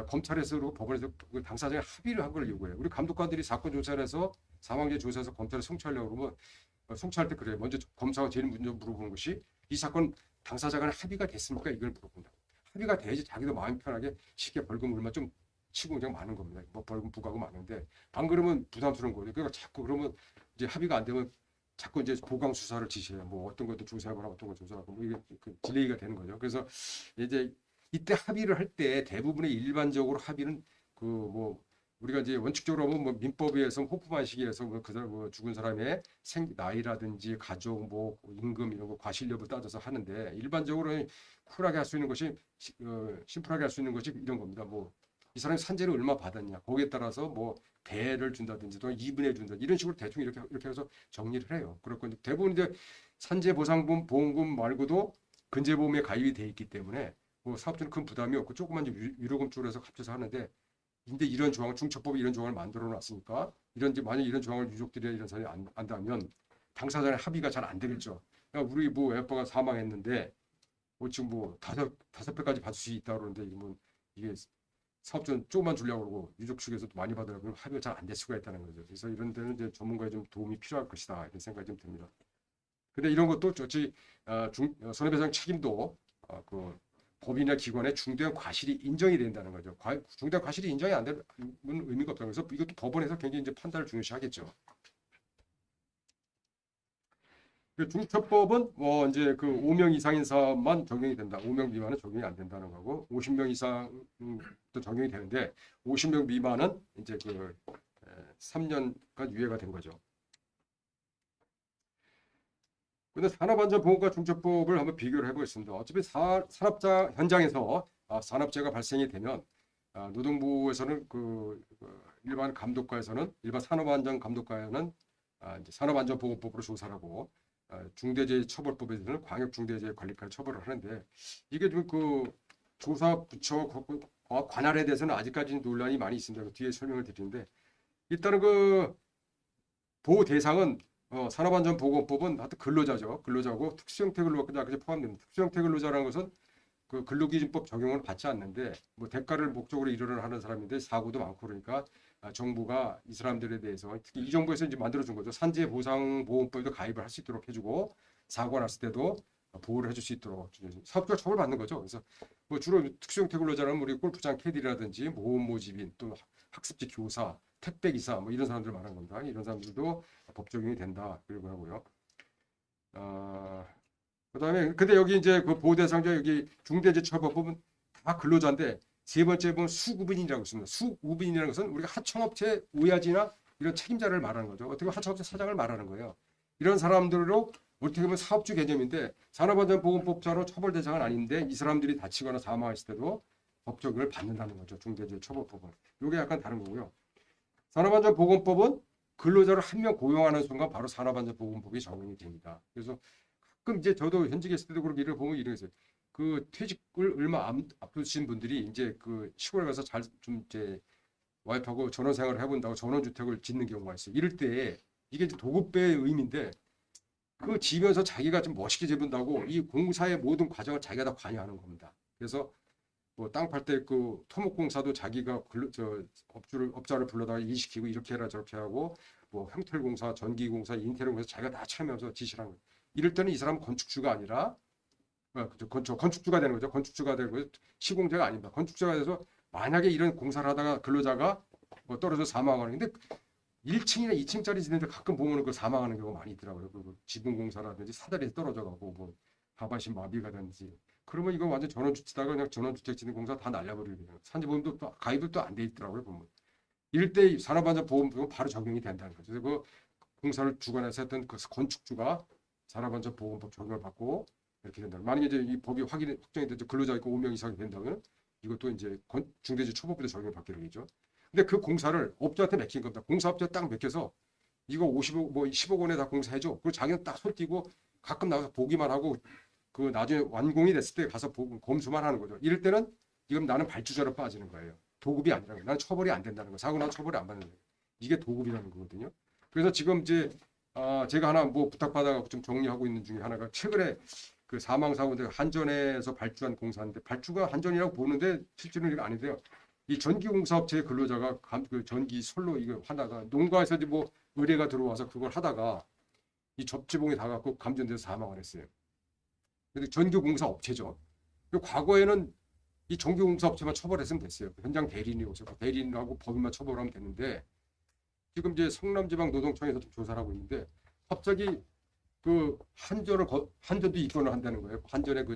Speaker 1: 검찰에서 그리고 법원에서 당사자가 합의를 한 걸 요구해요. 우리 감독관들이 사건 조사를 해서 사망재해 조사해서 검찰에 송치하려고 그러면 송치할 때 그래요. 먼저 검사가 제일 먼저 물어보는 것이 이 사건 당사자 간에 합의가 됐습니까? 이걸 물어본다. 합의가 돼야지 자기도 마음 편하게 쉽게 벌금 얼마 좀 치고 그냥 마는 겁니다. 뭐 벌금 부과하고 마는데 안 그러면 부담스러운 거예요. 그러니까 자꾸 그러면 이제 합의가 안 되면 자꾸 이제 보강 수사를 지시해요. 뭐 어떤 것도 조사하거나 어떤 거 조사하고 뭐 이게 그 딜레이가 되는 거죠. 그래서 이제 이때 합의를 할 때 대부분의 일반적으로 합의는 그 뭐 우리가 이제 원칙적으로 보면 뭐 민법에 의해서 호프만식에서 뭐그 사람 뭐 죽은 사람의 나이라든지 가족 뭐 임금 이런 거 과실 여부 따져서 하는데 일반적으로 쿨하게 할 수 있는 것이 심플하게 할 수 있는 것이 이런 겁니다. 뭐 이 사람이 산재를 얼마 받았냐 거기에 따라서 뭐 배를 준다든지 또 2분의 준다 이런 식으로 대충 이렇게 해서 정리를 해요. 그렇고 대부분 이제 산재보상금 보험금 말고도 근제보험에 가입이 돼 있기 때문에 뭐 사업주는 큰 부담이 없고 조그만 위로금 쪽으로 해서 합쳐서 하는데 근데 이런 조항을 중처법이 이런 조항을 만들어 놨으니까 이런 만약 이런 조항을 유족들이 이런 사람이 안다면 당사자 간의 합의가 잘 안 되겠죠. 그러니까 우리 뭐 애빠가 사망했는데 뭐 지금 뭐 다섯 배까지 받을 수 있다 그러는데 이러면 이게 사업주는 조금만 주려고 그러고 유족 측에서도 많이 받으려고 합의가 잘 안 될 수가 있다는 거죠. 그래서 이런 데는 이제 전문가의 좀 도움이 필요할 것이다 이런 생각이 좀 듭니다. 근데 이런 것도 손해배상 책임도 그 법이나 기관의 중대한 과실이 인정이 된다는 거죠. 중대한 과실이 인정이 안 되면 의미가 없다는 거죠. 그래서 이것도 법원에서 굉장히 이제 판단을 중요시하겠죠. 중처법은 뭐 이제 그 5명 이상인 사업만 적용이 된다. 5명 미만은 적용이 안 된다는 거고 50명 이상도 적용이 되는데 50명 미만은 이제 그 3년간 유예가 된 거죠. 근데 산업안전보건과 중처법을 한번 비교를 해보겠습니다. 어차피 산업자 현장에서 산업재해가 발생이 되면 노동부에서는 일반 감독과에서는 일반 산업안전감독과에는 이제 산업안전보건법으로 조사를 하고 중대재해처벌법에서는 광역중대재해관리과로 처벌을 하는데 이게 좀 그 조사 부처 관할에 대해서는 아직까지는 논란이 많이 있습니다. 뒤에 설명을 드리는데 일단은 그 보호 대상은 산업안전보건법은 하여튼 근로자죠. 근로자고 특수형태 근로자까지 포함됩니다. 특수형태 근로자라는 것은 그 근로기준법 적용을 받지 않는데 뭐 대가를 목적으로 일을 하는 사람인데 사고도 많고 그러니까 정부가 이 사람들에 대해서 특히 이 정부에서 이제 만들어준 거죠. 산재보상보험법에도 가입을 할 수 있도록 해주고 사고가 났을 때도 보호를 해줄 수 있도록 사업주가 처벌받는 거죠. 그래서 뭐 주로 특수형태 근로자라면 우리 골프장 캐디라든지 모험 모집인 또 학습지 교사, 택배기사 뭐 이런 사람들 말하는 겁니다. 이런 사람들도 법 적용이 된다 그리고 하고요. 그다음에 근데 여기 이제 그 보호대상자 여기 중대재해처벌법은 다 근로자인데 세 번째 보면 수구빈이라고 있습니다. 수구빈이라는 것은 우리가 하청업체 우야지나 이런 책임자를 말하는 거죠. 어떻게 보면 하청업체 사장을 말하는 거예요. 이런 사람들로 어떻게 보면 사업주 개념인데 산업안전보건법자로 처벌 대상은 아닌데 이 사람들이 다치거나 사망했을 때도 법 적용을 받는다는 거죠. 중대재해처벌법은. 이게 약간 다른 거고요. 산업안전보건법은 근로자를 한 명 고용하는 순간 바로 산업안전보건법이 적용이 됩니다. 그래서 가끔 이제 저도 현직에 있을 때도 그렇게 일을 보면 이러겠어요. 그 퇴직을 얼마 앞두신 분들이 이제 그 시골에 가서 잘 좀 이제 와이프하고 전원 생활을 해본다고 전원주택을 짓는 경우가 있어요. 이럴 때 이게 이제 도급배의 의미인데 그 지면서 자기가 좀 멋있게 집은다고 이 공사의 모든 과정을 자기가 다 관여하는 겁니다. 그래서 뭐 땅 팔 때 그 토목공사도 자기가 업자를 불러다가 일시키고 이렇게 해라 저렇게 하고 뭐 형철공사, 전기공사, 인테리어공사 자기가 다 참여하면서 지시를 하는 거예요. 이럴 때는 이 사람은 건축주가 아니라 건축주가 되는 거죠. 건축주가 되는 거죠. 시공자가 아닙니다. 건축주가 돼서 만약에 이런 공사를 하다가 근로자가 뭐 떨어져 사망하는 근데 1층이나 2층짜리 짓는데 가끔 보면 그 사망하는 경우가 많이 있더라고요. 그 지붕공사라든지 사다리에서 떨어져가고 뭐 하반신 마비가 되는지 그러면 이거 완전 전원주택다가 그냥 전원주택 짓는 공사 다 날려버리거든요. 산재보험도 또 가입도 또 안 돼 있더라고요. 보면 이럴 때 산업안전보험은 바로 적용이 된다는 거죠. 그래서 그 공사를 주관해서 했던 그 건축주가 산업안전보건법 적용을 받고 이렇게 된다. 만약에 이제 이 법이 확정이 돼서 근로자 있고 5명 이상이 된다면 이것도 이제 중대재해처벌법에 적용을 받게 되겠죠. 근데 그 공사를 업자한테 맡긴 겁니다. 공사업자 딱 맡겨서 이거 10억 원에 다 공사해줘. 그리고 자기는 딱 손 띄고 가끔 나가서 보기만 하고 그 나중에 완공이 됐을 때 가서 검수만 하는 거죠. 이럴 때는 이건 나는 발주자로 빠지는 거예요. 도급이 아니라는 거예요. 나는 처벌이 안 된다는 거예요. 사고 나면 처벌이 안 받는 거예요. 이게 도급이라는 거거든요. 그래서 지금 이제 제가 하나 뭐 부탁받아서 좀 정리하고 있는 중에 하나가 최근에 그 사망사고인데 한전에서 발주한 공사인데 발주가 한전이라고 보는데 실제로는 이거 아닌데요. 이 전기공사업체 근로자가 그 전기 솔로 이거 하다가 농가에서 이제 뭐 의뢰가 들어와서 그걸 하다가 이 접지봉이 닿아갖고 감전돼서 사망을 했어요. 근데 전기공사 업체죠. 과거에는 이 전기공사 업체만 처벌했으면 됐어요. 현장 대리인이 오셔서 대리인하고 법인만 처벌하면 됐는데 지금 이제 성남지방노동청에서 좀 조사를 하고 있는데 갑자기 그 한전도 입건을 한다는 거예요. 한전의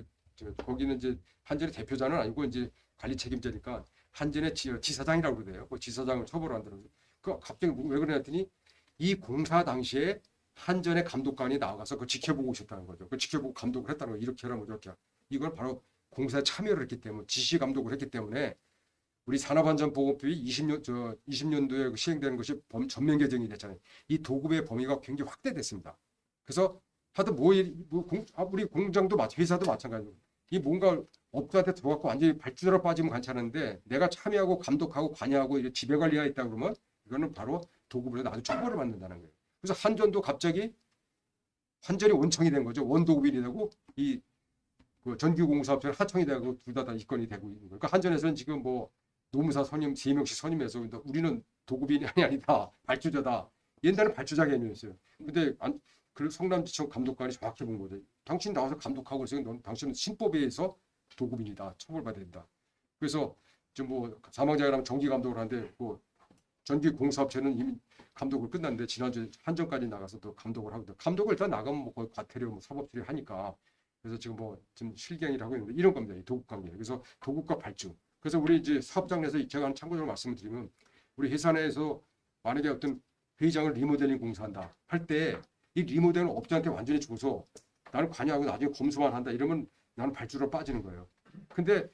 Speaker 1: 거기는 이제 한전의 대표자는 아니고 이제 관리 책임자니까 한전의 지사장이라고 그러대요. 그 지사장을 처벌한다는 거예요. 그 갑자기 왜 그러냐 했더니 이 공사 당시에 한전의 감독관이 나가서 그 지켜보고 있었다는 거죠. 그 지켜보고 감독을 했다는 거예요. 이렇게 하라고 저렇게. 이걸 바로 공사에 참여를 했기 때문에 지시 감독을 했기 때문에 우리 산업안전보건법이 20년도에 시행되는 것이 전면 개정이 됐잖아요. 이 도급의 범위가 굉장히 확대됐습니다. 그래서 하여튼 우리 공장도 회사도 마찬가지고 이 뭔가 업자한테 들어갖고 완전히 발주자로 빠지면 괜찮은데 내가 참여하고 감독하고 관여하고 이렇게 지배관리가 있다 그러면 이거는 바로 도급으로 아주 처벌을 받는다는 거예요. 그래서 한전도 갑자기 한전이 원청이 된 거죠. 원도급이 되고 그 전기공사업체는 하청이 되고 둘 다 입건이 되고 있는 거예요. 그러니까 한전에서는 지금 뭐 노무사 선임 3명씩 선임해서 우리는 도급인이 아니다. 발주자다. 옛날에 발주자 개념이었어요. 근데 그 성남지청 감독관이 정확히 본 거죠. 당신 나와서 감독하고 있으면 당신은 신법에 의해서 도급인이다. 처벌받아야 된다. 그래서 지금 뭐 사망자랑 정기 감독을 하는데 뭐 전기공사업체는 이미 감독을 끝났는데 지난주에 한전까지 나가서 또 감독을 하고 감독을 일단 나가면 뭐 거의 과태료 뭐 사법 처리 하니까 그래서 지금 뭐 좀 실갱이를 하고 있는데 이런 겁니다. 이 도급 관계. 그래서 도급과 발주. 그래서 우리 이제 사업장 내에서 제가 참고적으로 말씀을 드리면 우리 회사 내에서 만약에 어떤 회의장을 리모델링 공사한다 할 때 이 리모델링 업자한테 완전히 줘서 나는 관여하고 나중에 검수만 한다 이러면 나는 발주로 빠지는 거예요. 근데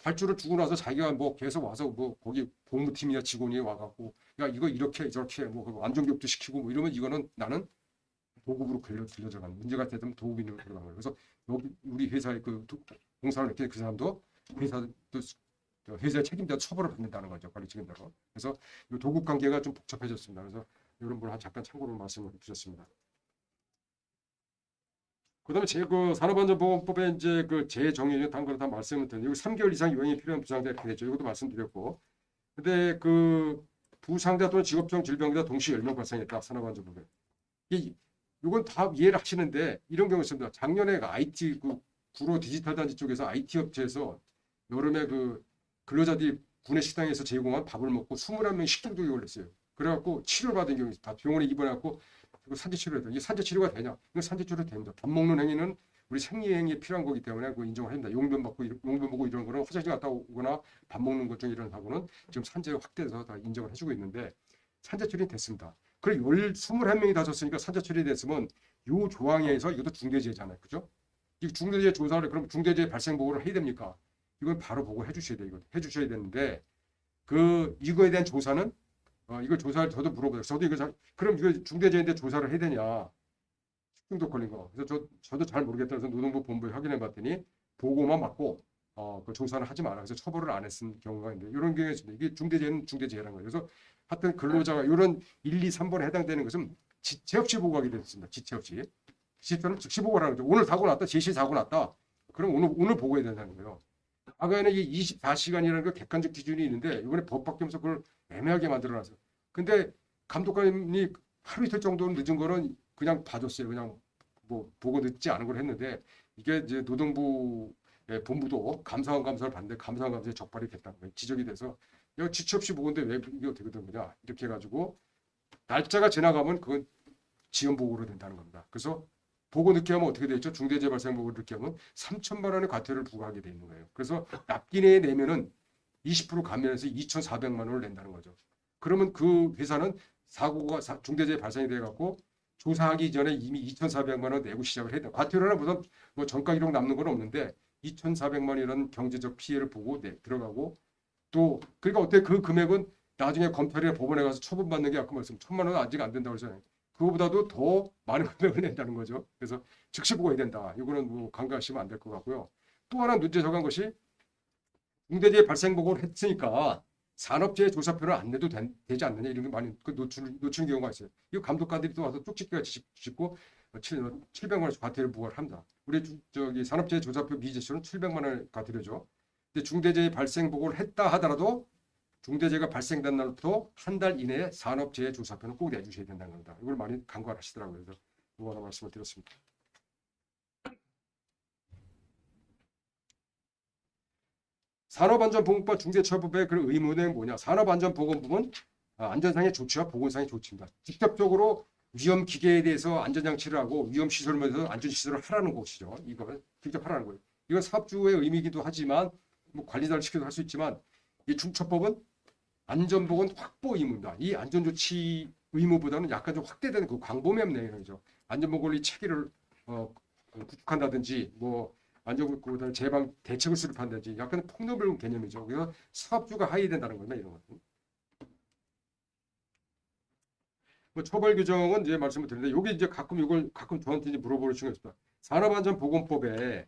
Speaker 1: 발주를 주고 나서 자기가 뭐 계속 와서 뭐 거기 공무팀이나 직원이 와갖고 야 이거 이렇게 저렇게 뭐 안전교육도 시키고 뭐 이러면 이거는 나는 도급으로 들려들어가는 문제가 되면 도급인으로 들어가는 거예요. 그래서 여기 우리 회사의 그 공사를 했기 그 사람도 회사의 책임자 처벌을 받는다는 거죠. 관리 책임자로. 그래서 이 도급 관계가 좀 복잡해졌습니다. 그래서 이런 분을 잠깐 참고로 말씀을 드렸습니다. 그다음에 그 산업안전보건법에 이제 그 재정의는 단 거로 다 말씀을 드렸는데 여기 3개월 이상 요행이 필요한 부상자 이렇게 되죠. 이것도 말씀드렸고. 근데 그 부상자 또는 직업적 질병이다 동시 10명 발생했다. 산업안전법에. 이건 다 이해를 하시는데 이런 경우 있습니다. 작년에 IT 그 구로 디지털 단지 쪽에서 IT 업체에서 여름에 그 근로자들이 구내 식당에서 제공한 밥을 먹고 21명 식중독이 걸렸어요. 그래갖고 치료를 받은 경우 다 병원에 입원해갖고 산재 치료를 이게 산재 치료가 되냐? 이거 산재 치료 됩니다. 밥 먹는 행위는 우리 생리 행위에 필요한 거기 때문에 그 인정을 합니다. 용변 보고 이런 거는 화장실 갔다 오거나 밥 먹는 것 중 이런 하고는 지금 산재가 확대돼서 다 인정을 해주고 있는데 산재 처리 됐습니다. 그리고 21명이 다쳤으니까 산재 처리 됐으면 이 조항에 의해서 이것도 중대재해잖아요. 그죠? 이 중대재해 조사를 그럼 중대재해 발생 보고를 해야 됩니까? 이건 바로 보고해 주셔야 돼요. 이거 해 주셔야 되는데 이거에 대한 조사는 이걸 조사를 저도 물어보세요. 저도 그럼 이거 중대재해인데 조사를 해야 되냐? 식중독 걸린 거. 그래서 저도 잘 모르겠다. 그래서 노동부 본부에 확인해 봤더니 보고만 받고 그 조사는 하지 마라. 그래서 처벌을 안 했은 경우가 있는데 이런 경우에 있습니다. 이게 중대재해는 중대재해라는 거예요. 그래서 하여튼 근로자가 이런 1, 2, 3번에 해당되는 것은 지체 없이 보고하게 됐습니다. 지체 없이. 지체는 즉시 보고를 하는 거죠. 오늘 사고 났다. 제시 사고 났다. 그럼 오늘 보고해야 된다는 거예요. 과거에는 이 24시간이라는 그 객관적 기준이 있는데 이번에 법 바뀌면서 그걸 애매하게 만들어놨어요. 근데 감독관이 하루 이틀 정도 늦은 거는 그냥 봐줬어요. 그냥 뭐 보고 늦지 않은 걸 했는데 이게 이제 노동부 본부도 감사원 감사를 받는데 감사원 감사에 적발이 됐다는 거예요. 지적이 돼서 이거 지체 없이 보고인데 왜 이게 어떻게 된 거냐 이렇게 해가지고 날짜가 지나가면 그건 지연 보고로 된다는 겁니다. 그래서 보고 늦게 하면 어떻게 되죠? 중대재해 발생 보고를 늦게 하면 3천만 원의 과태료를 부과하게 돼 있는 거예요. 그래서 납기 내에 내면은 20% 감면해서 2,400만 원을 낸다는 거죠. 그러면 그 회사는 사고가 중대재해 발생이 돼갖고 조사하기 전에 이미 2,400만 원 내고 시작을 해야 돼. 과태료나 무슨 뭐 전가 기록 남는 건 없는데 2,400만 원이라는 경제적 피해를 보고 들어가고 또 그러니까 어때 그 금액은 나중에 검찰이나 법원에 가서 처분받는 게 아까 말씀 1,000만 원은 아직 안 된다고 그러잖아요. 그거보다도 더 많은 금액을 낸다는 거죠. 그래서 즉시 보고해야 된다. 이거는 뭐 간과하시면 안 될 것 같고요. 또 하나 문제 적은 것이 중대재해 발생 보고를 했으니까 산업재해 조사표를 안 내도 되지 않느냐 이런 게 많이 놓치는 경우가 있어요. 이 감독관들이 또 와서 쪽집게같이 짚고 700만 원씩 과태료 부과를 합니다. 우리 산업재해 조사표 미제시는 700만 원 과태료죠. 근데 중대재해 발생 보고를 했다 하더라도 중대재해가 발생된 날부터 한 달 이내에 산업재해 조사표는 꼭 내주셔야 된다는 겁니다. 이걸 많이 간과하시더라고요. 그래서 이거 하나 말씀을 드렸습니다. 산업안전보건법 중대처벌법의 그 의무는 뭐냐? 산업안전보건법은 안전상의 조치와 보건상의 조치입니다. 직접적으로 위험 기계에 대해서 안전장치를 하고 위험 시설에 대해서 안전시설을 하라는 것이죠. 이거는 직접 하라는 거예요. 이건 사업주의 의미이기도 하지만 뭐 관리자를 시켜도 할 수 있지만 이 중처법은 안전보건 확보 의무입니다. 이 안전조치 의무보다는 약간 좀 확대되는 그 광범위한 내용이죠. 안전보건의 체계를 구축한다든지 뭐 안전보건보다는 재방 대책을 수립한다든지 약간 폭넓은 개념이죠. 그래서 사업주가 하해야 된다는 겁니다. 이런 것은. 뭐 처벌 규정은 이제 말씀을 드리는데 여기 이제 이걸 가끔 저한테 이제 물어보는 친구가 있습니다. 산업안전보건법에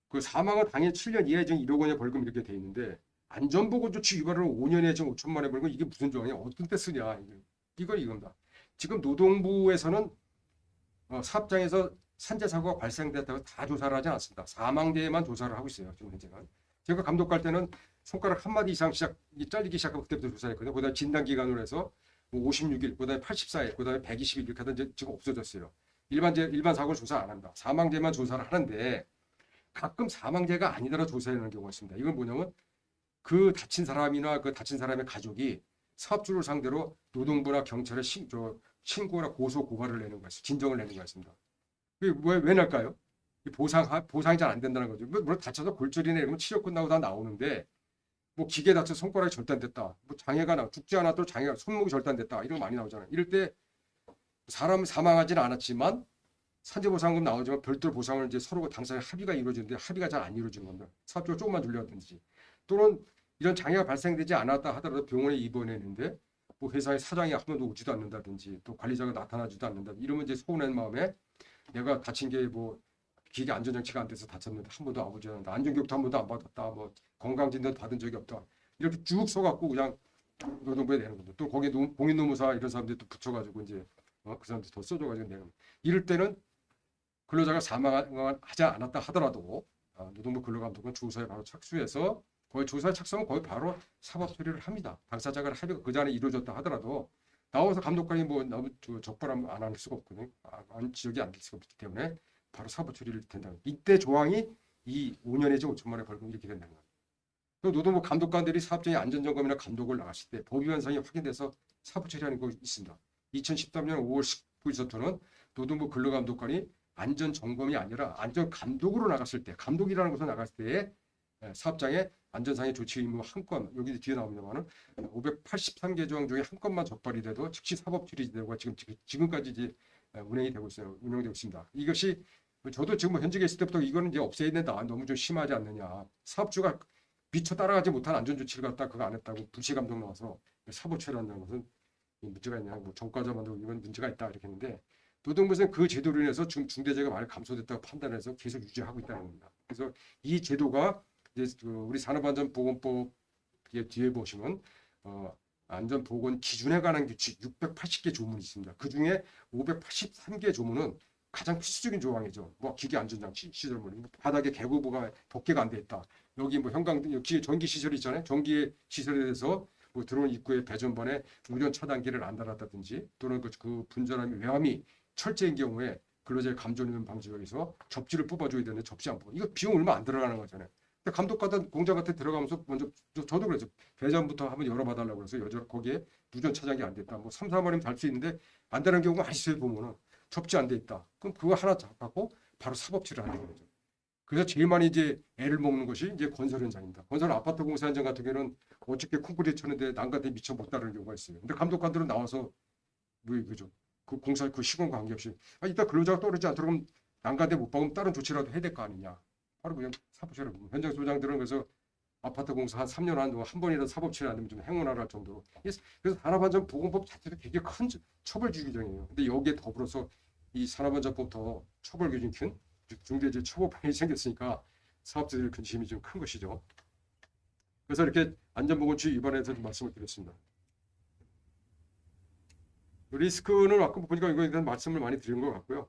Speaker 1: 그 사망은 당해 7년 이하의 징 1억 원의 벌금 이렇게 돼 있는데 안전보건 조치 위반으로 5년에 징 5천만 원의 벌금 이게 무슨 조항이야? 어떤 때 쓰냐? 이겁니다. 지금 노동부에서는 사업장에서 산재 사고가 발생됐다고 다 조사를 하지 않습니다. 사망대에만 조사를 하고 있어요. 지금 현재는. 제가 감독 갈 때는 손가락 한 마디 이상 잘리기 시작하면 그때부터 조사했거든요. 그다음에 진단 기간으로 해서 56일, 그다음에 84일, 그다음에 120일 이렇게 하다 지금 없어졌어요. 일반 사고를 조사 안 한다. 사망대만 조사를 하는데 가끔 사망대가 아니더라 조사하는 경우가 있습니다. 이건 뭐냐면 그 다친 사람이나 그 다친 사람의 가족이 사업주를 상대로 노동부나 경찰에 신고나 고소 고발을 내는 거였어요. 진정을 내는 거였습니다. 왜 낼까요? 보상이 잘 안 된다는 거죠. 물론 다쳐서 골절이나 이러면 치료 끝나고 다 나오는데 뭐 기계 다쳐 손가락이 절단됐다. 뭐 장애가 죽지 않아도 장애가 손목이 절단됐다. 이런 거 많이 나오잖아요. 이럴 때 사람 사망하지는 않았지만 산재보상금 나오지만 별도로 보상을 이제 서로 당사자 합의가 이루어지는데 합의가 잘 안 이루어지는 겁니다. 사업주가 조금만 돌려든지 또는 이런 장애가 발생되지 않았다 하더라도 병원에 입원했는데 뭐 회사의 사장이 한 번도 오지도 않는다든지 또 관리자가 나타나지도 않는다 이러면 이제 서운한 마음에 내가 다친 게 뭐 기계 안전장치가 안 돼서 다쳤는데 한 번도 아버지 않는다. 안전교육도 한 번도 안 받았다. 뭐 건강진단 받은 적이 없다. 이렇게 쭉 써갖고 그냥 노동부에 내는 겁니다. 또 거기에 공인노무사 이런 사람들이 또 붙여가지고 이제 그 사람들 더 써줘가지고 내는 겁니다. 이럴 때는 근로자가 사망하지 않았다 하더라도 노동부 근로감독은 조사에 바로 착수해서 거의 조사에 착수하면 거의 바로 사법 처리를 합니다. 당사자가 합의가 그 전에 이루어졌다 하더라도 나와서 감독관이 뭐 적발하면 안 할 수가 없거든요. 지적이 안 될 수가 없기 때문에 바로 사법 처리를 된다. 이때 조항이 이 5년에 5천만 원의 벌금 이렇게 된다는 겁니다. 노동부 감독관들이 사업장의 안전점검이나 감독을 나갔을 때 법 위반상이 확인돼서 사법 처리하는 거 있습니다. 2013년 5월 19일부터는 노동부 근로감독관이 안전점검이 아니라 안전감독으로 나갔을 때 감독이라는 곳에 나갔을 때에 사업장에 안전상의 조치 의무 한 건 여기 뒤에 나옵니다만은 583개 조항 중에 한 건만 적발이 돼도 즉시 사법 처리되고 지금까지 이제 운영되고 있습니다. 이것이 저도 지금 현직에 있을 때부터 이거는 이제 없애야 된다. 너무 좀 심하지 않느냐. 사업주가 미처 따라가지 못한 안전조치를 갖다 그거 안 했다고 불시감독 나와서 사법 처리한다는 것은 문제가 있냐. 뭐 전과자 만들고 이건 문제가 있다 이렇게 했는데 노동부에서는 그 제도로 인해서 중대재해가 많이 감소됐다고 판단해서 계속 유지하고 있다는 겁니다. 그래서 이 제도가 이제 우리 산업안전보건법 뒤에 보시면 안전보건 기준에 관한 규칙 680개 조문이 있습니다. 그 중에 583개 조문은 가장 필수적인 조항이죠. 뭐 기계 안전장치 시설물, 바닥에 개구부가 덮개가 안 돼 있다. 여기 뭐 전기 시설이 있잖아요. 전기 시설에 대해서 뭐 들어온 입구에 배전반에 우연 차단기를 안 달았다든지 또는 그 분전함이 외함이 철제인 경우에 근로자의 감전위험 방지를 위해서 접지를 뽑아줘야 되는데 접지 안 뽑아. 이거 비용 얼마 안 들어가는 거잖아요. 근데 감독과는 공장 같은 들어가면서 먼저 저도 그랬죠. 배전부터 한번 열어봐달라고 그래서 거기에 누전 차장이 안 됐다. 뭐 3, 4만이면 달 수 있는데 안 되는 경우가 많이 있어요. 보면은 접지 안 돼 있다. 그럼 그거 하나 잡고 바로 사법처리를 하는 거죠. 그래서 제일 많이 이제 애를 먹는 것이 이제 건설 현장입니다. 건설 아파트 공사 현장 같은 경우는 어저께 콘크리트 쳤는데 난간에 미처 못 따르는 경우가 있어요. 근데 감독관들은 나와서 뭐 그죠? 그 공사 그 시공 관계없이 이따 근로자가 떨어지지 않도록 그럼 난간에 못 박으면 다른 조치라도 해야 될 거 아니냐. 바로 그냥 사법처리. 현장 소장들은 그래서 아파트 공사 한 3년 한 번이라도 사법처리 안 되면 좀 행운하라 할 정도로. 그래서 산업안전보건법 자체도 되게 큰 처벌주의 규정이에요. 근데 여기에 더불어서 이 산업안전법부터 처벌 규정이 큰 중대재해 처벌법이 생겼으니까 사업자들의 근심이 좀 큰 것이죠. 그래서 이렇게 안전보건주의 위반에서 좀 말씀을 드렸습니다. 리스크는 아까 보니까 이거에 대한 말씀을 많이 드린 것 같고요.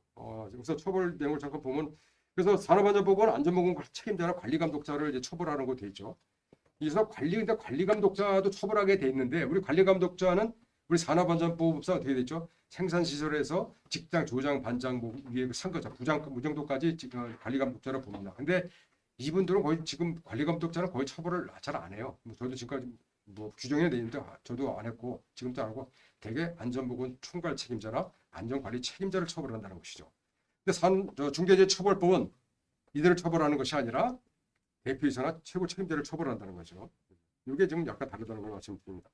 Speaker 1: 여기서 처벌 내용을 잠깐 보면 그래서 산업안전법은 안전보건 책임자나 관리감독자를 이제 처벌하는 거 돼 있죠. 그래서 관리감독자도 처벌하게 돼 있는데 우리 관리감독자는 우리 산업안전보호법상 어떻게 됐죠? 생산시설에서 직장, 조장, 반장, 뭐 위에 상거자, 부장, 무정도까지 관리감독자를 봅니다. 근데 이분들은 거의 지금 관리감독자는 거의 처벌을 잘 안 해요. 뭐 저도 지금까지 뭐 규정에 돼 있는데 저도 안 했고 지금도 안 하고 대개 안전보건 총괄 책임자나 안전관리 책임자를 처벌한다는 것이죠. 근데 중대재해처벌법은 이들을 처벌하는 것이 아니라 대표이사나 최고 책임자를 처벌한다는 거죠. 이게 지금 약간 다르다는 걸 말씀드립니다.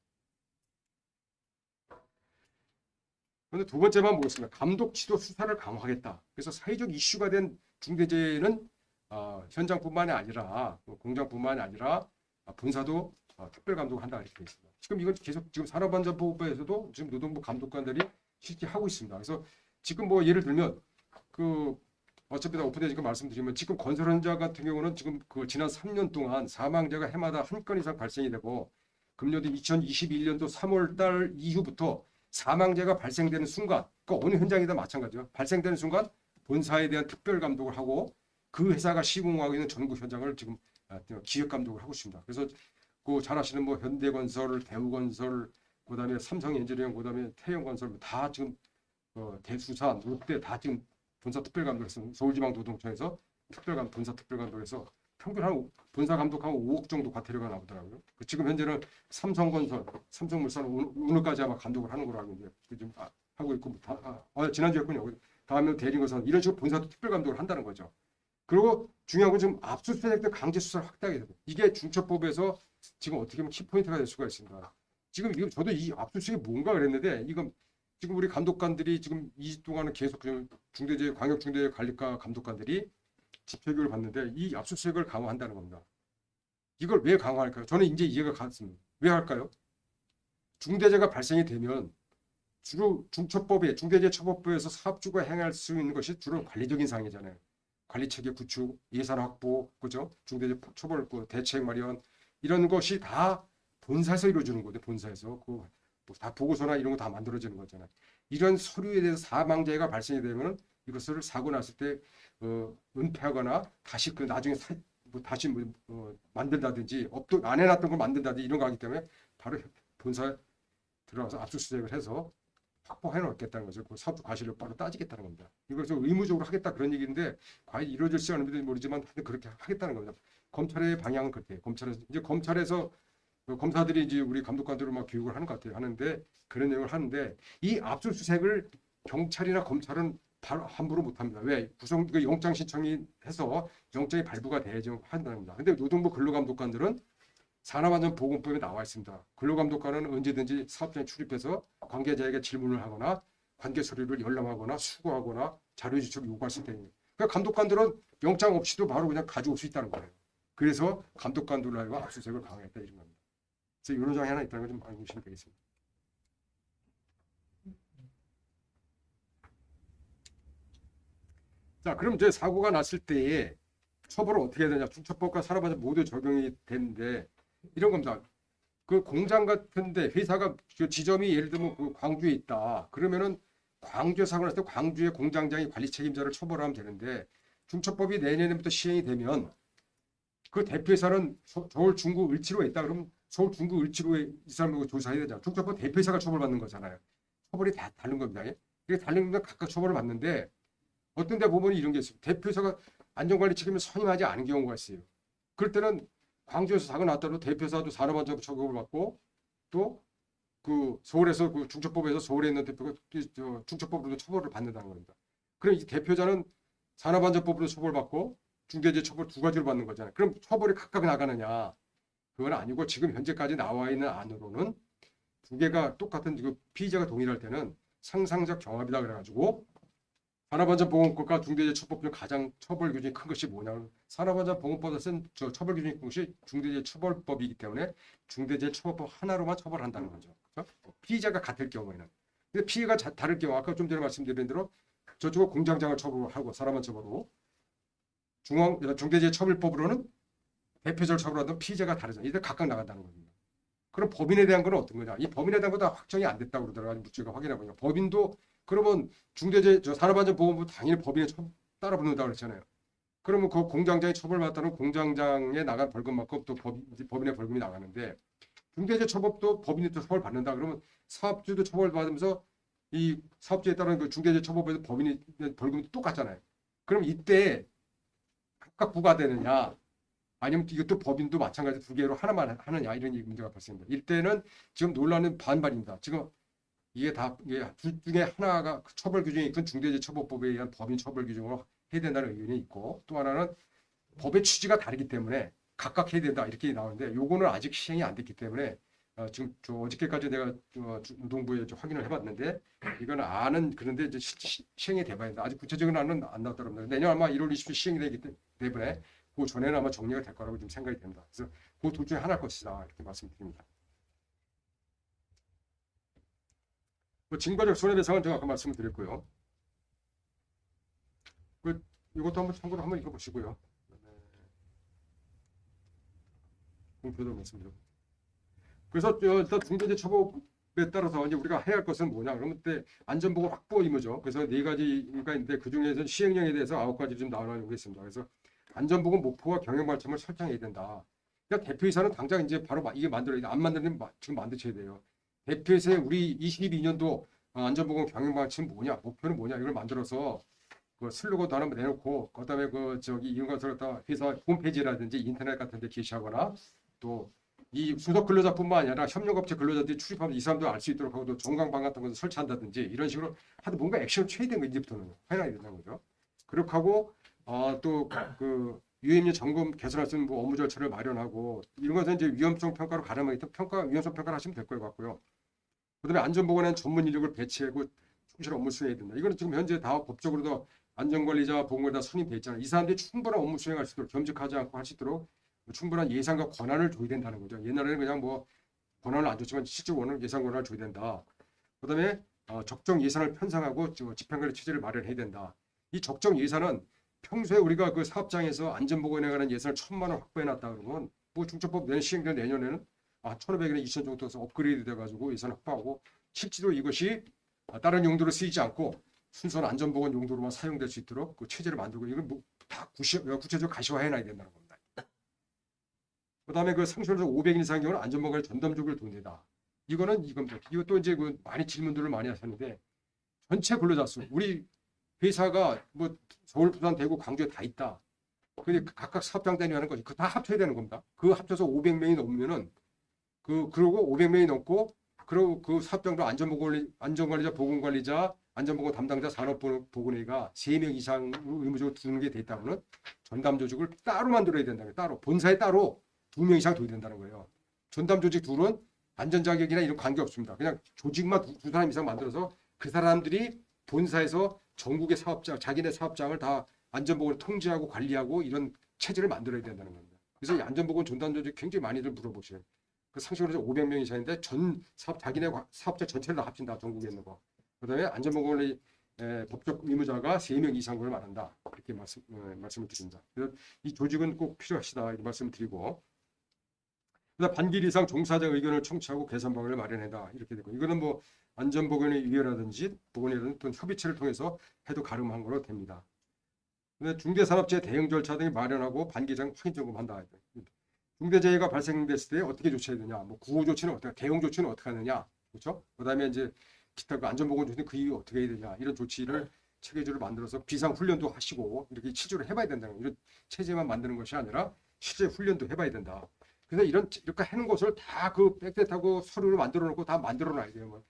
Speaker 1: 그런데 두 번째만 보겠습니다. 감독 지도 수사를 강화하겠다. 그래서 사회적 이슈가 된 중대재해는 현장뿐만이 아니라 공장뿐만이 아니라 본사도 특별 감독을 한다 이렇게 되어 있습니다. 지금 이건 계속 지금 산업안전보호법에서도 지금 노동부 감독관들이 실제 하고 있습니다. 그래서 지금 뭐 예를 들면 어차피 다 오픈돼 지금 말씀드리면 지금 건설 현장 같은 경우는 지금 지난 3년 동안 사망자가 해마다 한 건 이상 발생이 되고 금년도 2021년도 3월 달 이후부터 사망자가 발생되는 순간, 그러니까 어느 현장이든 마찬가지죠. 발생되는 순간 본사에 대한 특별 감독을 하고 그 회사가 시공하고 있는 전국 현장을 지금 기획 감독을 하고 있습니다. 그래서 잘 아시는 뭐 현대건설, 대우건설, 그다음에 삼성엔지니어링, 그다음에 태영건설 다 지금 대수산, 롯데 다 지금 본사 특별 감독에서 서울지방노동청에서 본사 특별 감독에서 평균 한 본사 감독하고 5억 정도 과태료가 나오더라고요. 지금 현재는 삼성건설, 삼성물산 오늘까지 아마 감독을 하는 거라고 이제 지금 하고 있고 지난주였군요. 다음에 대리건설 이런 식으로 본사도 특별 감독을 한다는 거죠. 그리고 중요한 건 지금 압수수색도 강제 수사를 확대하게 되고 이게 중처법에서 지금 어떻게 보면 키포인트가 될 수가 있습니다. 지금 이거 저도 이 압수수색이 뭔가 그랬는데 이건 지금 우리 감독관들이 지금 2주 동안은 계속 중대재해 광역중대재해 관리과 감독관들이 집회교육을 받는데 이 압수수색을 강화한다는 겁니다. 이걸 왜 강화할까요? 저는 이제 이해가 갔습니다. 왜 할까요? 중대재해가 발생이 되면 주로 중대재해처벌법에서 사업주가 행할 수 있는 것이 주로 관리적인 사항이잖아요. 관리체계 구축, 예산 확보, 그죠? 중대재해 처벌 대책 마련 이런 것이 다 본사에서 이루어지는 거죠. 본사에서 다 보고서나 이런 거 다 만들어지는 거잖아요. 이런 서류에 대해서 사망자가 발생이 되면 이것을 사고 났을 때 은폐하거나 다시 나중에 다시 만든다든지 안 해놨던 걸 만든다든지 이런 거 하기 때문에 바로 본사에 들어가서 압수수색을 해서 확보해 놓겠다는 거죠. 그 사업주 과실을 바로 따지겠다는 겁니다. 이걸 좀 의무적으로 하겠다 그런 얘기인데 과연 이루어질지 않을지 모르지만 그렇게 하겠다는 겁니다. 검찰의 방향은 그렇게 검찰에서 검사들이 이제 우리 감독관들을 막 교육을 하는 것 같아요. 하는데 그런 내용을 하는데 이 압수수색을 경찰이나 검찰은 바로 함부로 못합니다. 왜? 영장 신청이 해서 영장이 발부가 돼야지 한다는 겁니다. 근데 노동부 근로감독관들은 산업안전보건법에 나와 있습니다. 근로감독관은 언제든지 사업장에 출입해서 관계자에게 질문을 하거나 관계 서류를 열람하거나 수거하거나 자료 제출 요구할 수 있다는 거예요. 그러니까 감독관들은 영장 없이도 바로 그냥 가져올 수 있다는 거예요. 그래서 감독관들로 하여금 압수수색을 강화했다 이런 겁니다. 그래서 이런 장이 하나 있다는 걸 좀 알고 계시면 되겠습니다. 자, 그럼 이제 사고가 났을 때에 처벌을 어떻게 해야 되냐? 중처법과 산업안전 모두 적용이 되는데 이런 겁니다. 그 공장 같은데 회사가 지점이 예를 들면 그 광주에 있다. 그러면은 광주에 사고 났을 때 광주의 공장장이 관리 책임자를 처벌하면 되는데 중처법이 내년부터 시행이 되면 그 대표회사는 서울 중구 을지로에 있다. 그러면 서울 중구 을지로에 이 사람을 조사해야 되잖아. 중처법 대표회사가 처벌받는 거잖아요. 처벌이 다 다른 겁니다. 이게 다른 건 각각 처벌을 받는데 어떤 데 보면 이런 게 있어요. 대표회사가 안전관리 책임을 선임하지 않은 경우가 있어요. 그럴 때는 광주에서 사고 났다도 대표사도 산업안전부 처벌을 받고 또 그 서울에서 그 중처법에서 서울에 있는 대표가 중처법으로도 처벌을 받는다는 겁니다. 그럼 이 대표자는 산업안전법으로 처벌받고 중대재해 처벌 두 가지로 받는 거잖아요. 그럼 처벌이 각각 나가느냐? 그건 아니고 지금 현재까지 나와 있는 안으로는 두 개가 똑같은 피의자가 동일할 때는 상상적 경합이다 그래가지고 산업안전보건법과 중대재해처벌법 중 가장 처벌 기준이 큰 것이 뭐냐면 산업안전보건법에서 쓴 처벌 기준이 큰 것이 중대재해처벌법이기 때문에 중대재해처벌법 하나로만 처벌한다는 거죠. 그렇죠? 피의자가 같을 경우에는. 근데 피해가 다를 경우 아까 좀 전에 말씀드린 대로 저쪽은 공장장을 처벌하고 산업안전처벌로 중대재해처벌법으로는 대표자를 처벌하던 피의자가 다르잖아요. 이들 각각 나간다는 겁니다. 그럼 법인에 대한 건 어떤 거냐? 이 법인에 대한 것도 확정이 안 됐다고 그러더라고요. 묻지가 확인해보니까 법인도 그러면 산업안전보건법 당연히 법인에 따라 붙는다고 그랬잖아요. 그러면 그 공장장이 처벌받았다는 공장장에 나간 벌금만큼 또 법인의 벌금이 나가는데 중대재해처벌도 법인이 또 처벌받는다 그러면 사업주도 처벌받으면서 이 사업주에 따른 그 중대재해처벌법에서 법인이 벌금이 똑같잖아요. 그럼 이때 각각 부과되느냐? 아니면 이것도 법인도 마찬가지 두 개로 하나만 하느냐 이런 문제가 발생합니다. 일대는 지금 논란은 반반입니다. 지금 이게 둘 중에 하나가 처벌 규정이 있건 중대재해처벌법에 의한 법인 처벌 규정으로 해야 된다는 의견이 있고 또 하나는 법의 취지가 다르기 때문에 각각 해야 된다 이렇게 나오는데 요거는 아직 시행이 안 됐기 때문에 지금 어저께까지 내가 노동부에 확인을 해봤는데 이거는 안은 그런데 이제 시행이 돼봐야 된다. 아직 구체적인 안은 안 나왔다고 합니다. 내년 아마 1월 20일 시행이 되기 때문에 그 전에는 아마 정리가 될 거라고 좀 생각이 됩니다. 그래서 그 둘 중에 하나일 것이다 이렇게 말씀드립니다. 징벌적 손해배상은 제가 아까 말씀드렸고요. 이것도 한번 참고로 한번 읽어보시고요. 공표도 말씀드리고. 그래서 일단 중대재해처벌에 따라서 이제 우리가 해야 할 것은 뭐냐? 그러면 그때 안전보건 확보 의무죠. 그래서 4가지가 있는데 그 중에서 시행령에 대해서 9가지 좀 나와 있는 게 있습니다. 그래서 안전보건 목표와 경영발전을 설정해야 된다. 그러니까 대표이사는 당장 이제 바로 이게 만들어야 돼. 안 만들면 지금 만드셔야 돼요. 대표이사의 우리 22년도 안전보건 경영발전 뭐냐? 목표는 뭐냐? 이걸 만들어서 그 슬로건도 하나 내놓고 그다음에 이런 것을 갖다 회사 홈페이지라든지 인터넷 같은 데 게시하거나 또 이 수석 근로자뿐만 아니라 협력업체 근로자들이 출입하면 이 사람도 알 수 있도록 하고 또 전광방 같은 것을 설치한다든지 이런 식으로 하도 뭔가 액션 취해야 되는 거 이제부터는 해놔야 된다는 거죠. 그렇게 하고 또 그 유해인력 점검 개선할 수 있는 뭐 업무 절차를 마련하고 이런 것은 이제 위험성 평가로 가름하기 때문에 위험성 평가를 하시면 될 것 같고요. 그다음에 안전보건에는 전문 인력을 배치하고 충실한 업무 수행해야 된다. 이거는 지금 현재 다 법적으로도 안전관리자, 보건관리자 선임돼 있잖아요. 이 사람들이 충분한 업무 수행할 수 있도록 겸직하지 않고 할 수 있도록 충분한 예산과 권한을 줘야 된다는 거죠. 옛날에는 그냥 뭐 권한을 안 줬지만 실제로는 예산 권한을 줘야 된다. 그다음에 적정 예산을 편성하고 집행관리 체제를 마련해야 된다. 이 적정 예산은 평소에 우리가 그 사업장에서 안전보건에 관한 예산을 1,000만 원 확보해놨다 그러면 뭐 중처법 시행된 내년에는 1,500이나 2,000 정도 해서 업그레이드 돼가지고 예산 확보하고 실제로 이것이 다른 용도로 쓰이지 않고 순수한 안전보건 용도로만 사용될 수 있도록 그 체제를 만들고 이건 뭐 다 구체적으로 가시화해놔야 된다는 겁니다. 그다음에 그 상실에서 500인 이상 경우는 안전보건에 전담적으로 돈내다. 이거는 이겁니다. 이것도 이제 많이 질문들을 많이 하셨는데 전체 근로자 수 우리 회사가 뭐 서울, 부산, 대구, 광주에 다 있다. 근데 각각 사업장 단위 하는 거지. 그거 다 합쳐야 되는 겁니다. 그 합쳐서 500명이 넘으면은 그러고 500명이 넘고 그리고 그 사업장도 안전관리자, 보건관리자, 안전보건 담당자, 산업보건회의가 3명 이상 의무적으로 두는 게 돼 있다면은 전담 조직을 따로 만들어야 된다는 거예요. 따로 본사에 따로 2명 이상 둬야 된다는 거예요. 전담 조직 둘은 안전 자격이나 이런 관계 없습니다. 그냥 조직만 두 사람 이상 만들어서 그 사람들이 본사에서 전국의 사업장, 자기네 사업장을 다 안전보건을 통제하고 관리하고 이런 체제를 만들어야 된다는 겁니다. 그래서 이 안전보건 전담 조직 굉장히 많이들 물어보셔요. 그 상식으로 500명 이상인데 전 자기네 사업자 전체를 다 합친다. 전국에 있는 거. 그다음에 안전보건의 법적 의무자가 3명 이상을 말한다. 이렇게 말씀을 드립니다. 그래서 이 조직은 꼭 필요하시다 이렇게 말씀을 드리고 그다음 반길 이상 종사자 의견을 청취하고 개선 방안을 마련해다 이렇게 되고 이거는 뭐 안전보건위라든지 보건이라든지 또는 협의체를 통해서 해도 가름한 거로 됩니다. 근데 중대산업재해 대응 절차 등을 마련하고 반기장 확인 점검한다. 중대재해가 발생됐을 때 어떻게 조치해야 되냐, 뭐 구호 조치는 어떻게, 대응 조치는 어떻게 하느냐, 그렇죠? 그다음에 이제 기타 그 안전보건 조치는 그 이후 어떻게 해야 되냐 이런 조치를 체계적으로 만들어서 비상 훈련도 하시고 이렇게 실제로 해봐야 된다는 거예요. 이런 체제만 만드는 것이 아니라 실제 훈련도 해봐야 된다. 그래서 이렇게 하는 것을 다 그 백셋하고 서류를 만들어 놓고 다 만들어 놔야 돼요. 뭐.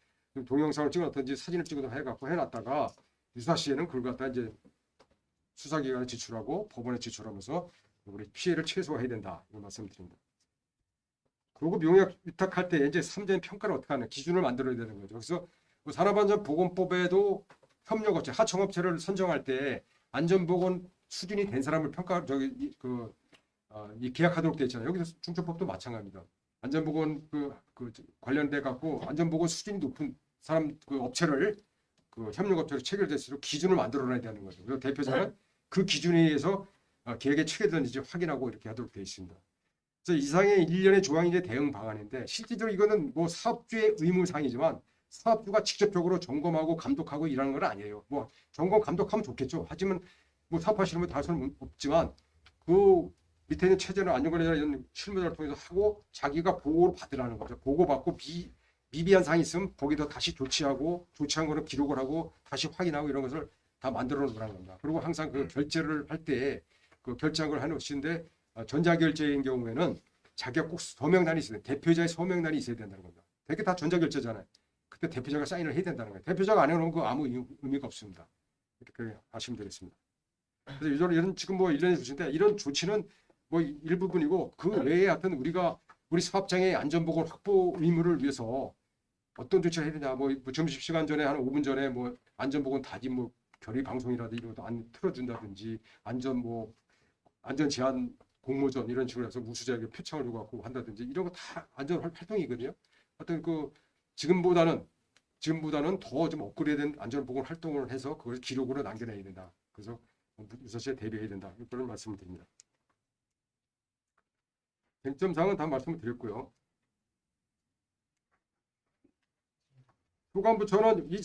Speaker 1: 동영상을 찍어놨든지 사진을 찍어서 해갖고 해놨다가 유사시에는 그걸 갖다 이제 수사기관에 지출하고 법원에 지출하면서 우리 피해를 최소화해야 된다. 이런 말씀드립니다. 그리고 명약 위탁할 때 이제 3대 평가를 어떻게 하는 기준을 만들어야 되는 거죠. 그래서 산업안전보건법에도 협력업체, 하청업체를 선정할 때 안전보건 수준이 된 사람을 이 계약하도록 되어 있잖아요. 여기서 중처법도 마찬가지입니다. 안전보건 관련돼 갖고 안전보건 수준이 높은 사람 업체를 협력업체로 체결될수록 기준을 만들어놔야 되는 거죠. 그래서 대표자는 그 기준에 의해서 계획에 체결되는지 확인하고 이렇게 하도록 되어 있습니다. 그래서 이상의 일련의 조항이 이제 대응 방안인데 실질적으로 이거는 뭐 사업주의 의무사항이지만 사업주가 직접적으로 점검하고 감독하고 일하는 건 아니에요. 뭐 점검 감독하면 좋겠죠. 하지만 뭐 사업하시는 분 다 손은 없지만 그 밑에 있는 체제는 안전관리자 이런 실무자를 통해서 하고 자기가 보고를 받으라는 거죠. 보고받고 미비한 사항이 있으면 거기다 다시 조치하고 조치한 거는 기록을 하고 다시 확인하고 이런 것을 다 만들어 놓으라는 겁니다. 그리고 항상 그 결제를 할 때 그 결제한 걸 해놓으시는데 전자결제인 경우에는 자기가 꼭 서명란이 있어야 돼. 대표자의 서명란이 있어야 된다는 겁니다. 되게 다 전자결제잖아요. 그때 대표자가 사인을 해야 된다는 거예요. 대표자가 안 해놓으면 그 아무 의미가 없습니다. 이렇게 아시면 되겠습니다. 그래서 이런 지금 뭐 일련의 조치인데 이런 조치는 뭐 일부분이고 그 외에 하여튼 우리 사업장의 안전보건 확보 의무를 위해서 어떤 조치를 해야 되냐. 뭐 점심시간 전에 한 5분 전에 뭐 안전보건 다짐 뭐 결의 방송이라든지 이런 것도 안 틀어준다든지 안전 제한 공모전 이런 식으로 해서 우수자에게 표창을 주고 갖고 한다든지 이런 거 다 안전 활동이거든요. 어떤 그 지금보다는 더 좀 업그레이드된 안전보건 활동을 해서 그걸 기록으로 남겨내야 된다. 그래서 유사시에 대비해야 된다. 이런 말씀을 드립니다. 쟁점사항은 다 말씀을 드렸고요. 소관부처는 이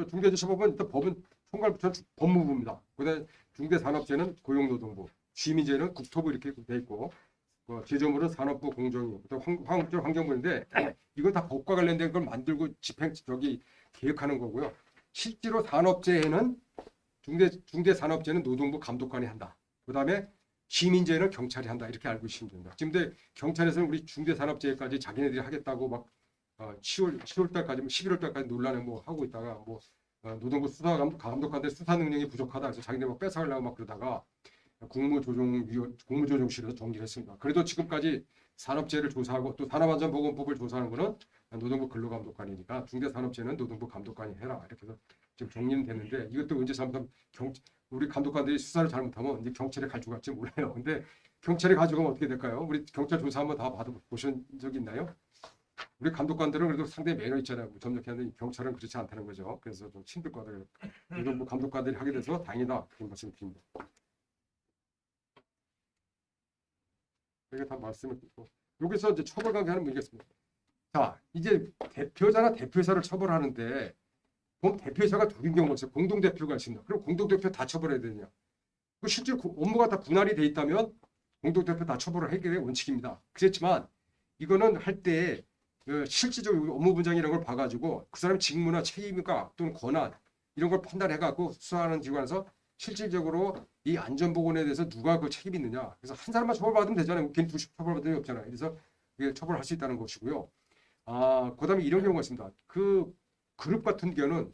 Speaker 1: 중대재해법은 일단 법은 총괄부처는 법무부입니다. 그다음에 중대산업재는 고용노동부, 시민재는 국토부 이렇게 돼 있고 제조물은 산업부 공정위, 화학적 환경부인데 이건 다 법과 관련된 걸 만들고 계획하는 거고요. 실제로 산업재해는 중대산업재는 노동부 감독관이 한다. 그다음에 시민재해는 경찰이 한다. 이렇게 알고 있으면 됩니다. 지금 근데 경찰에서는 우리 중대산업재해까지 자기네들이 하겠다고 막 10월 달까지 11월 달까지 논란을 뭐 하고 있다가 뭐 노동부 감독관들 수사 능력이 부족하다. 그래서 자기네 막 뺏어가려고 막 그러다가 국무조정실에서 정리를 했습니다. 그래도 지금까지 산업재해를 조사하고 또 산업안전보건법을 조사하는 거는 노동부 근로감독관이니까 중대산업재해는 노동부 감독관이 해라. 이렇게 해서 지금 정리는 됐는데 이것도 언제 잘못하면 우리 감독관들이 수사를 잘못하면 이제 경찰에 가지고 갈지 몰라요. 근데 경찰에 가져가면 어떻게 될까요? 우리 경찰 조사 한번 다 받아보신 적이 있나요? 우리 감독관들은 그래도 상당히 매너 있잖아요. 점적했는데 경찰은 그렇지 않다는 거죠. 그래서 좀 힘들 것 같아요. 이건 뭐 감독관들이 하게 돼서 다행이다. 그런 말씀을 드립니다. 이게 다 말씀을 드리고 여기서 이제 처벌 관계하는 문제가 있습니다. 자, 이제 대표자나 대표이사를 처벌하는데 보면 대표이사가 둘인 경우가 있어요. 공동대표가 있습니다. 그럼 공동대표 다 처벌해야 되냐? 그 실제 업무가 다 분할이 돼 있다면 공동대표 다 처벌을 해결의 원칙입니다. 그렇지만 이거는 할 때 실질적으로 업무 분장이라는 걸 봐가지고 그 사람 직무나 책임과 또는 권한 이런 걸 판단해가지고 수사하는 기관에서 실질적으로 이 안전보건에 대해서 누가 그 책임이 있느냐. 그래서 한 사람만 처벌받으면 되잖아요. 괜히 둘씩 처벌받을 일 없잖아요. 그래서 이게 처벌할 수 있다는 것이고요. 그다음에 이런 경우가 있습니다. 그 그룹 같은 경우는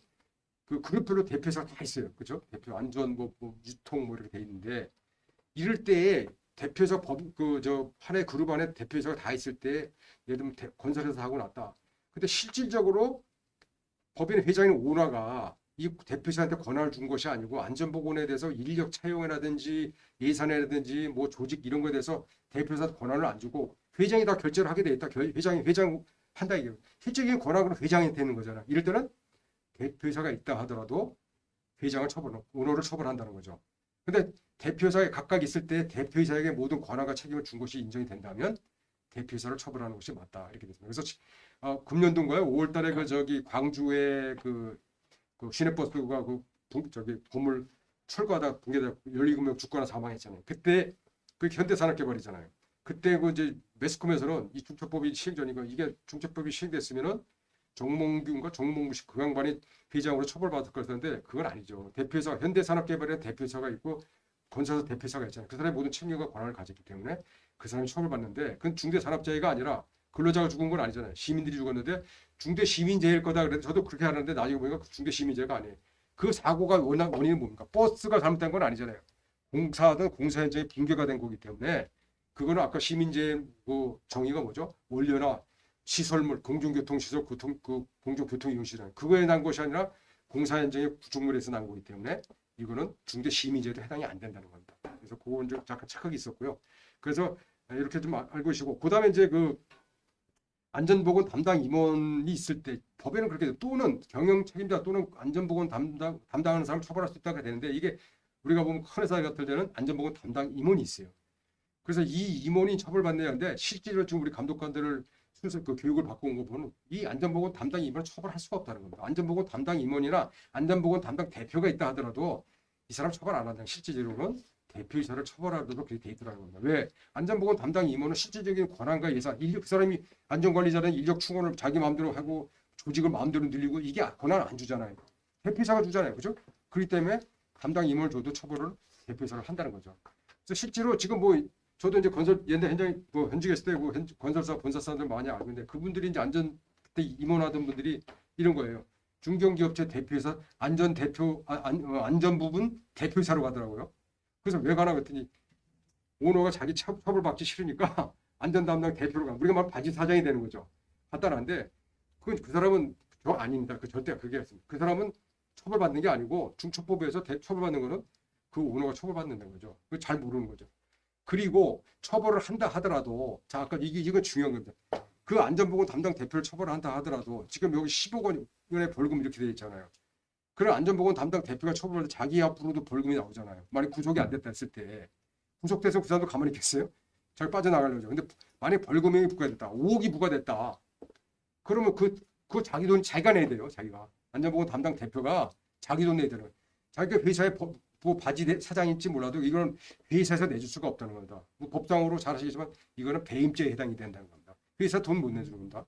Speaker 1: 그 그룹별로 대표자가 다 있어요. 그죠? 대표 안전 뭐 유통 뭐 이렇게 돼 있는데 이럴 때에 대표자 하나의 그룹 안에 대표자가 다 있을 때 예를 들면 건설회사 하고 났다. 근데 실질적으로 법인의 회장인 오너가 이 대표자한테 권한을 준 것이 아니고 안전보건에 대해서 인력 차용이라든지 예산이라든지 뭐 조직 이런 거에 대해서 대표자한테 권한을 안 주고 회장이 다 결정을 하게 돼 있다. 회장 한다 이게 실질적인 권한으로 회장이 되는 거잖아. 이럴 때는 대표이사가 있다 하더라도 회장을 오너를 처벌한다는 거죠. 근데 대표이사에 각각 있을 때 대표이사에게 모든 권한과 책임을 준 것이 인정이 된다면 대표이사를 처벌하는 것이 맞다 이렇게 됐습니다. 그래서 금년도인가요? 5월달에 광주의 그 시내버스가 건물 철거하다 붕괴돼 연리금역 죽거나 사망했잖아요. 그때 그 현대산업개발이잖아요. 그때 이제 매스컴에서는 이 중첩법이 시행 전이고 이게 중첩법이 시행됐으면은 정몽규 씨 그 양반이 회장으로 처벌받을 거였는데 그건 아니죠. 대표이사 현대산업개발에 대표이사가 있고 건설사 대표이사가 있잖아요. 그 사람이 모든 책임과 권한을 가졌기 때문에 그 사람이 처벌받는데 그건 중대산업재해가 아니라 근로자가 죽은 건 아니잖아요. 시민들이 죽었는데 중대 시민재해일 거다 그래서 저도 그렇게 하는데 나중에 보니까 중대 시민재해가 아니에요. 그 사고가 원인은 뭡니까? 버스가 잘못된 건 아니잖아요. 공사하던 공사 현장이 붕괴가 된 거기 때문에 그거는 아까 시민재해 정의가 뭐죠? 원료나 시설물, 공중교통시설, 공중교통이용시설 그거에 난 것이 아니라 공사 현장의 구축물에서 난 거기 때문에 이거는 중대 시민재해도 해당이 안 된다는 겁니다. 그래서 그건 좀 잠깐 착각이 있었고요. 그래서 이렇게 좀 알고 계시고 그다음에 이제 안전보건 담당 임원이 있을 때 법에는 그렇게 또는 경영 책임자 또는 안전보건 담당하는 사람을 처벌할 수 있다고 되는데 이게 우리가 보면 큰 회사 같은 데는 안전보건 담당 임원이 있어요. 그래서 이 임원이 처벌받는 건데 실제로 지금 우리 감독관들을 교육을 받고 온 거 보면 이 안전보건 담당 임원을 처벌할 수가 없다는 겁니다. 안전보건 담당 임원이나 안전보건 담당 대표가 있다 하더라도 이 사람 처벌 안 한다는 실질적으로는 대표이사를 처벌하도록 그렇게 돼 있더라는 겁니다. 왜? 안전보건 담당 임원은 실질적인 권한과 예산, 그 사람이 안전관리자는 인력 충원을 자기 마음대로 하고 조직을 마음대로 늘리고 이게 권한을 안 주잖아요. 대표이사가 주잖아요. 그죠? 그렇기 때문에 담당 임원을 줘도 처벌을 대표이사를 한다는 거죠. 그래서 실제로 지금 저도 이제 건설 옛날 현장 뭐 현직에 있을 때고 건설사 본사사들 많이 알고 있는데 그분들이 이제 안전 그때 임원하던 분들이 이런 거예요. 중견기업체 대표이사 안전 대표 안전 부분 대표이사로 가더라고요. 그래서 왜 가나 그랬더니 오너가 자기 처벌받기 싫으니까 안전 담당 대표로 가. 우리가 말 바지 사장이 되는 거죠. 간단한데 그 사람은 저 아닙니다. 그 절대 그게 없습니다. 그 사람은 처벌받는 게 아니고 중처법에서 처벌받는 거는 그 오너가 처벌받는다는 거죠. 그걸 잘 모르는 거죠. 그리고 처벌을 한다 하더라도 자 아까 이거 중요한 겁니다. 그 안전보건 담당 대표를 처벌한다 하더라도 지금 여기 10억 원의 벌금 이렇게 돼 있잖아요. 그런 안전보건 담당 대표가 처벌할 때 자기 앞으로도 벌금이 나오잖아요. 만약 구속이 안 됐다 했을 때 구속돼서 그 사람도 가만히 있겠어요? 잘 빠져나가려고. 근데 만약 벌금이 부과됐다, 5억이 부과됐다. 그러면 그 자기 돈 자기가 내야 돼요. 자기가 안전보건 담당 대표가 자기 돈 내야 되는 거예요. 자기가 회사에 뭐 바지 사장일지 몰라도 이거는 회사에서 내줄 수가 없다는 겁니다. 뭐 법상으로 잘 아시겠지만 이거는 배임죄에 해당이 된다는 겁니다. 회사 돈 못 내주는 겁니다.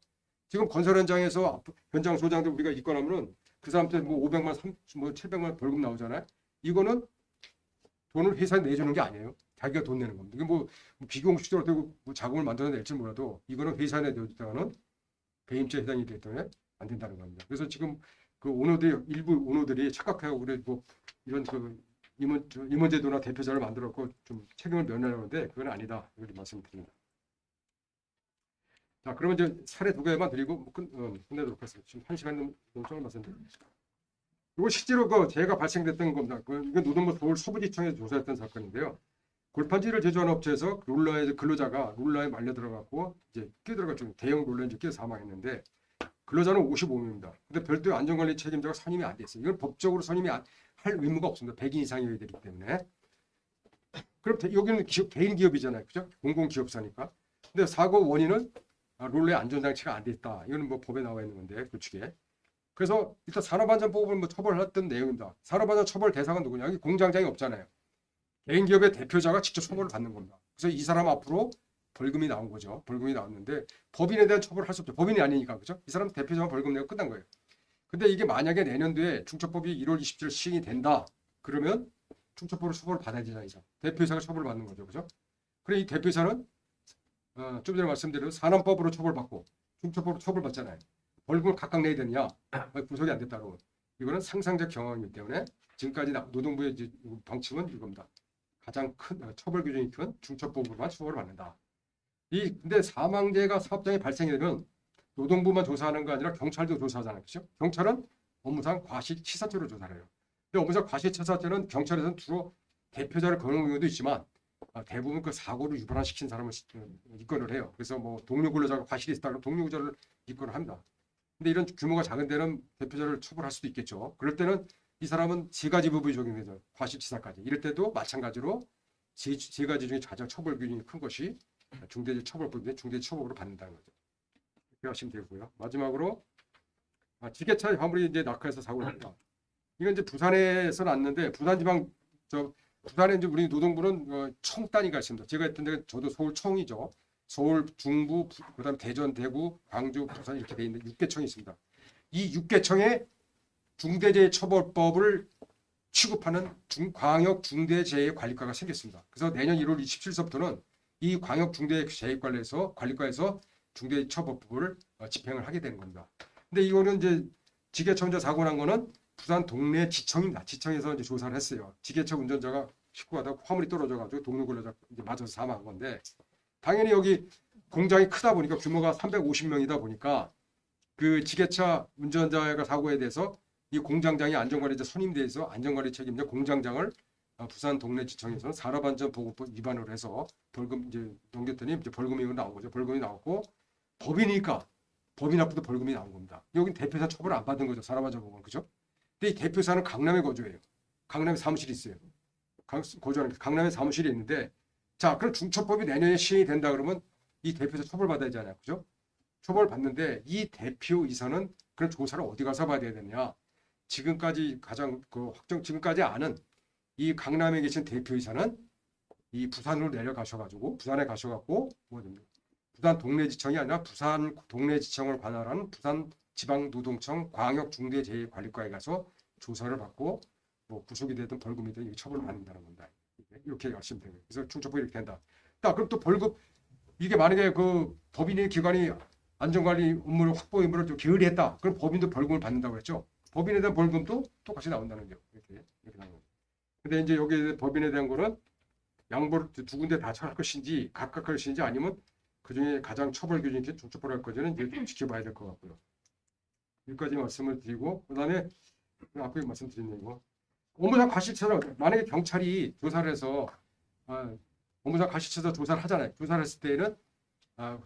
Speaker 1: 지금 건설 현장에서 현장 소장들 우리가 입건하면은 그 사람한테 뭐 500만, 뭐 700만 벌금 나오잖아요. 이거는 돈을 회사에 내주는 게 아니에요. 자기가 돈 내는 겁니다. 이게 뭐 비공식적으로 되고 뭐 자금을 만들어 낼지 몰라도 이거는 회사에 내줬다가는 배임죄에 해당이 되기 때문에 안 된다는 겁니다. 그래서 지금 그 일부 오너들이 착각하고 그래 뭐 이런 그 임원제도나 대표자를 만들었고 좀 책임을 면하려는데 그건 아니다. 이걸 말씀드립니다. 자, 그러면 이제 사례 2개만 드리고 끝내도록 하겠습니다. 지금 1시간 넘게 말씀드립니다. 이거 실제로 재해가 발생됐던 겁니다. 이건 노동부 서울 서부지청에서 조사했던 사건인데요. 골판지를 제조하는 업체에서 롤러에 근로자가 롤러에 말려 들어갔고 이제 끼어들어가 좀 대형 롤러에 이제 끼어 사망했는데 근로자는 55명입니다. 근데 별도의 안전관리 책임자가 선임이 안 돼 있어요. 이건 법적으로 선임이 할 의무가 없습니다. 100인 이상이어야 되기 때문에. 그럼 여기는 개인 기업이잖아요. 그죠? 공공기업사니까. 근데 사고 원인은 롤러의 안전장치가 안 돼 있다. 이거는 뭐 법에 나와 있는 건데 규칙에. 그래서 일단 산업안전보건을 뭐 처벌했던 내용입니다. 산업안전 처벌 대상은 누구냐? 여기 공장장이 없잖아요. 개인 기업의 대표자가 직접 처벌을 받는 겁니다. 그래서 이 사람 앞으로 벌금이 나온 거죠. 벌금이 나왔는데 법인에 대한 처벌을 할 수 없죠. 법인이 아니니까 그죠? 이 사람 대표자만 벌금 내고 끝난 거예요. 근데 이게 만약에 내년도에 중처법이 1월 27일 시행이 된다. 그러면 중처법으로 처벌을 받아야 되잖아요. 대표이사가 처벌을 받는 거죠. 그죠? 그래 이 대표이사는 좀 전에 말씀드린 산업법으로 처벌받고 중처법으로 처벌받잖아요. 벌금을 각각 내야 되느냐? 구속이 안 됐다고. 이거는 상상적 경험이기 때문에 지금까지 노동부의 방침은 이겁니다. 가장 큰 처벌 규정이 큰 중처법으로만 처벌을 받는다. 근데 사망자가 사업장에 발생되면 노동부만 조사하는 거 아니라 경찰도 조사하잖아요. 그렇죠? 경찰은 업무상 과실치사죄로 조사를 해요. 근데 업무상 과실치사죄는 경찰에서는 주로 대표자를 거는 경우도 있지만 대부분 그 사고를 유발시킨 사람을 입건을 해요. 그래서 뭐 동료 근로자가 과실이 있다 그러면 동료 근로자를 입건을 합니다. 근데 이런 규모가 작은 데는 대표자를 처벌할 수도 있겠죠. 그럴 때는 이 사람은 3가지 부분이 적용되죠. 과실치사까지. 이럴 때도 마찬가지로 3가지 중에 가장 처벌 규정이 큰 것이 중대재해처벌법인데 중대재해처벌으로 받는다는 거죠. 이렇게 하시면 되고요. 마지막으로 지게차 화물이 이제 낙하해서 사고를 합니다. 이건 이제 부산에서 났는데 부산에 이제 우리 노동부는 청 단위가 있습니다. 제가 했던 데가 저도 서울청이죠. 서울, 중부, 그다음 대전, 대구, 광주, 부산 이렇게 돼 있는데 6개 청이 있습니다. 이 6개 청에 중대재해처벌법을 취급하는 광역 중대재해관리과가 생겼습니다. 그래서 내년 1월 27일서부터는 이 광역 중대재해관리과에서 중대재해처벌법을 집행을 하게 되는 겁니다. 근데 이거는 이제 지게차 사고 난 거는 부산 동네 지청입니다. 지청에서 이제 조사를 했어요. 지게차 운전자가 식구하다가 화물이 떨어져가지고 동료 근로자 이제 맞아서 사망한 건데 당연히 여기 공장이 크다 보니까 규모가 350명이다 보니까 그 지게차 운전자가 사고에 대해서 이 공장장이 안전관리자 선임돼서 안전관리 책임자 공장장을 부산 동네지청에서는 산업안전보건법 위반으로 해서 벌금 이제 넘겼더니 이제 벌금이 나온 거죠. 벌금이 나왔고 법이니까 법인 앞으로도 벌금이 나온 겁니다. 여긴 대표자 처벌을 안 받은 거죠. 산업안전보건 그죠? 근데 이 대표사는 강남에 거주해요. 강남에 사무실이 있어요. 거주하는 강남에 사무실이 있는데 자 그럼 중처법이 내년에 시행이 된다 그러면 이 대표자 처벌받아야 되잖아요. 그죠? 처벌받는데 이 대표이사는 그럼 조사를 어디 가서 받아야 되느냐? 지금까지 가장 지금까지 아는 이 강남에 계신 대표이사는 이 부산으로 내려가셔가지고 부산에 가셔갖고 부산 동네지청이 아니라 부산 동네지청을 관할하는 부산 지방노동청 광역중대재해관리과에 가서 조사를 받고 뭐 구속이 되든 벌금이 되든 처벌을 받는다는 겁니다. 이렇게 하시면 되고요. 그래서 중처법이 이렇게 된다. 했다. 그럼 또 벌금 이게 만약에 그 법인의 기관이 안전관리 업무를 확보 의무를 좀 게을리했다. 그럼 법인도 벌금을 받는다고 그랬죠. 법인에 대한 벌금도 똑같이 나온다는 게 이렇게 나오는 거예요. 근데 이제 여기에 법인에 대한 거는 양보를 두 군데 다 처할 것인지 각각 할 것인지 아니면 그중에 가장 처벌 기준이 중처벌할 것인지는 이제 좀 지켜봐야 될 것 같고요. 여기까지 말씀을 드리고 그다음에 앞에 말씀드린 내용 업무상 과실처럼 만약에 경찰이 조사를 해서 업무상 과실처에서 조사를 하잖아요. 조사를 했을 때는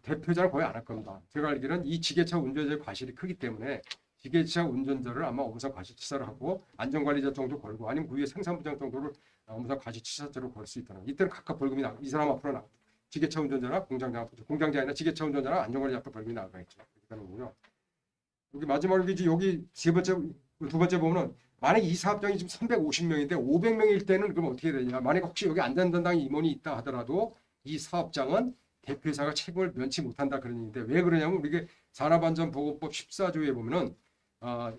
Speaker 1: 대표자를 거의 안 할 겁니다. 제가 알기로는 이 지게차 운전자의 과실이 크기 때문에 지게차 운전자를 아마 업무상 과실치사를 하고 안전관리자 정도 걸고 아니면 그 위에 생산부장 정도를 업무상 과실치사죄로 걸 수 있다는 이때는 각각 벌금이 이 사람 앞으로 나 지게차 운전자나 공장장이나 지게차 운전자나 안전관리자 앞으로 벌금이 나가겠죠. 그렇게 거고요. 여기 마지막으로 이제 여기 두 번째 보면은 만약 이 사업장이 지금 350명인데 500명일 때는 그럼 어떻게 되냐? 만약 혹시 여기 안전담당 임원이 있다 하더라도 이 사업장은 대표이사가 책임을 면치 못한다 그런 얘기인데 왜 그러냐면 우리 산업안전보건법 14조에 보면은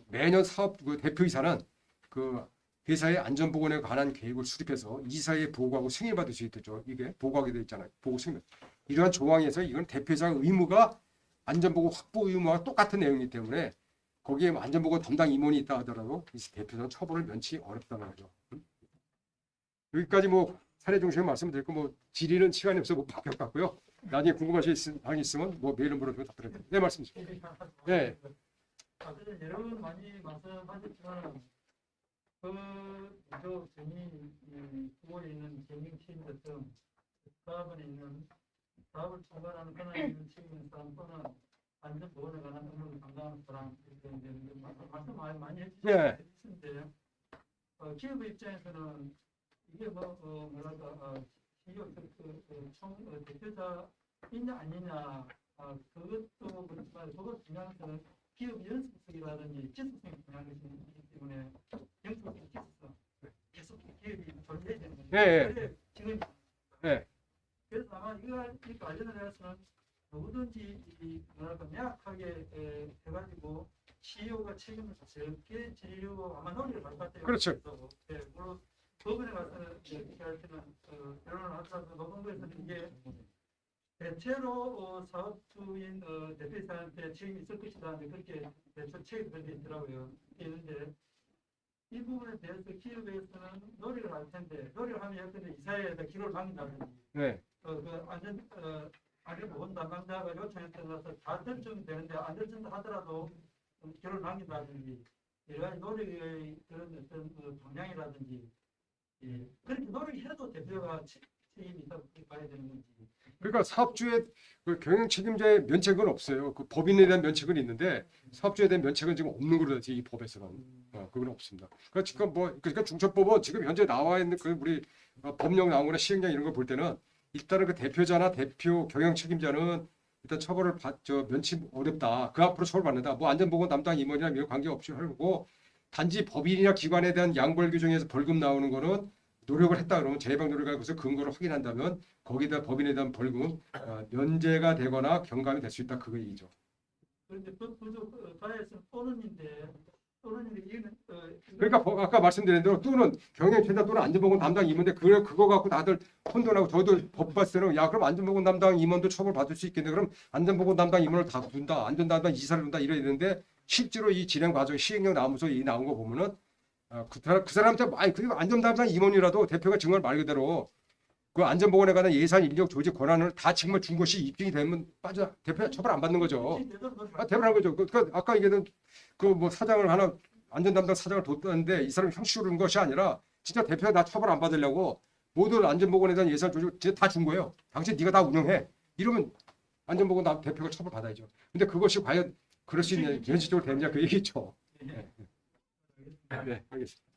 Speaker 1: 매년 사업 그 대표이사는 그 회사의 안전보건에 관한 계획을 수립해서 이사에 보고하고 승인받을 수 있죠. 이게 보고하게 돼 있잖아요. 보고 승인. 이러한 조항에서 이건 대표이사 의무가 안전보건 확보 의무와 똑같은 내용이기 때문에 거기에 안전보건 담당 임원이 있다 하더라도 이 대표자는 처벌을 면치 어렵다는 거죠. 여기까지 뭐 사례 중심에 말씀드렸고 뭐 질의는 시간이 없어 못 받을 것 같고요. 나중에 궁금하신 사항이 있으면 뭐 메일로 물어보면 답드릴게요. 네, 말씀 주세요. 네.
Speaker 2: 사실은 여러 번 많이 말씀하셨지만 저 전이 구호에 있는 경영팀 등 사업에 있는 사업을 총괄하는 권한이 있는 책임있는 사람 또는 안전보건에 관한 업무를 담당하는 사람 말씀 많이 해주셨는데 기업의 입장에서는 이게 뭐랄까 CEO 대표자 있냐 아니냐 그것도 그렇지만 그것 중요한 것은 기업 연습성이라든지 지속성이 중요한 것이기 때문에 연습성, 지속성 계속 기업이 존재해야 되는 거죠. 그래 지금 그래서 아마 이거 관련을 해서는 누구든지 뭐랄까 명확하게 해가지고 CEO가 책임을 적게 지려고 아마 노력을 할 것 같아요.
Speaker 1: 그렇죠.
Speaker 2: 물론 법원에 가서는 이렇게 할 때는 결론을 하더라도 노동부에서는 이게 대체로 사업주인 대표이사한테 책임이 있을 것이다. 그렇게 대체 책임이 그렇게 있더라고요. 있는데 이 부분에 대해서 기업에서는 노력을 할 텐데 노력을 하면 예컨대 이사회에다 기록을 남긴다든지 그 안전보건 담당자가 요청에 따라서 다 결정되는데 안 결정도 하더라도 기록을 남긴다든지 여러 가지 노력의 그런 어떤 방향이라든지 그렇게 노력해도 대표가 책임이 있다고 봐야 되는 건지.
Speaker 1: 그러니까 사업주의 그 경영 책임자의 면책은 없어요. 그 법인에 대한 면책은 있는데 사업주에 대한 면책은 지금 없는 걸로 되지 이 법에서는 그건 없습니다. 그러니까 지금 그러니까 중처법은 지금 현재 나와 있는 그 우리 법령 나온 거나 시행령 이런 거 볼 때는 일단은 그 대표자나 대표 경영 책임자는 일단 처벌을 면치 어렵다. 그 앞으로 처벌받는다. 뭐 안전보건 담당 임원이나 이런 관계 없이 하고 단지 법인이나 기관에 대한 양벌 규정에서 벌금 나오는 거는 노력을 했다 그러면 재해방 노력을 해서 근거를 확인한다면 거기다 법인에 대한 벌금은 면제가 되거나 경감이 될 수 있다 그거 얘기죠.
Speaker 2: 그런데 법구조 가에서 또는인데 이는
Speaker 1: 그러니까 아까 말씀드린 대로 또는 경영 최다 또는 안전보건 담당 임원인데 그거 갖고 다들 혼돈하고 저도 법 봤을 때는 야 그럼 안전보건 담당 임원도 처벌 받을 수 있겠네. 그럼 안전보건 담당 임원을 다 둔다. 안전담당 이사를 둔다 이래야 되는데 실제로 이 진행 과정 시행령 나오면서 이 나온 거 보면은 그 사람한테 그리고 안전담당 임원이라도 대표가 정말 말 그대로 그 안전보건에 관한 예산 인력 조직 권한을 다 정말 준 것이 입증이 되면 대표 처벌 안 받는 거죠. 대표한 거죠. 그러니까 아까 얘기했던 그 뭐 사장을 하나 안전담당 사장을 뒀다는데 이 사람이 형식으로 준 것이 아니라 진짜 대표가 나 처벌 안 받으려고 모든 안전보건에 대한 예산 조직 진짜 다 준 거예요. 당신 네가 다 운영해. 이러면 안전보건 대표가 처벌 받아야죠. 근데 그것이 과연 그럴 수 있는 현실적으로 되느냐 그 얘기죠. 네, 알겠습니다.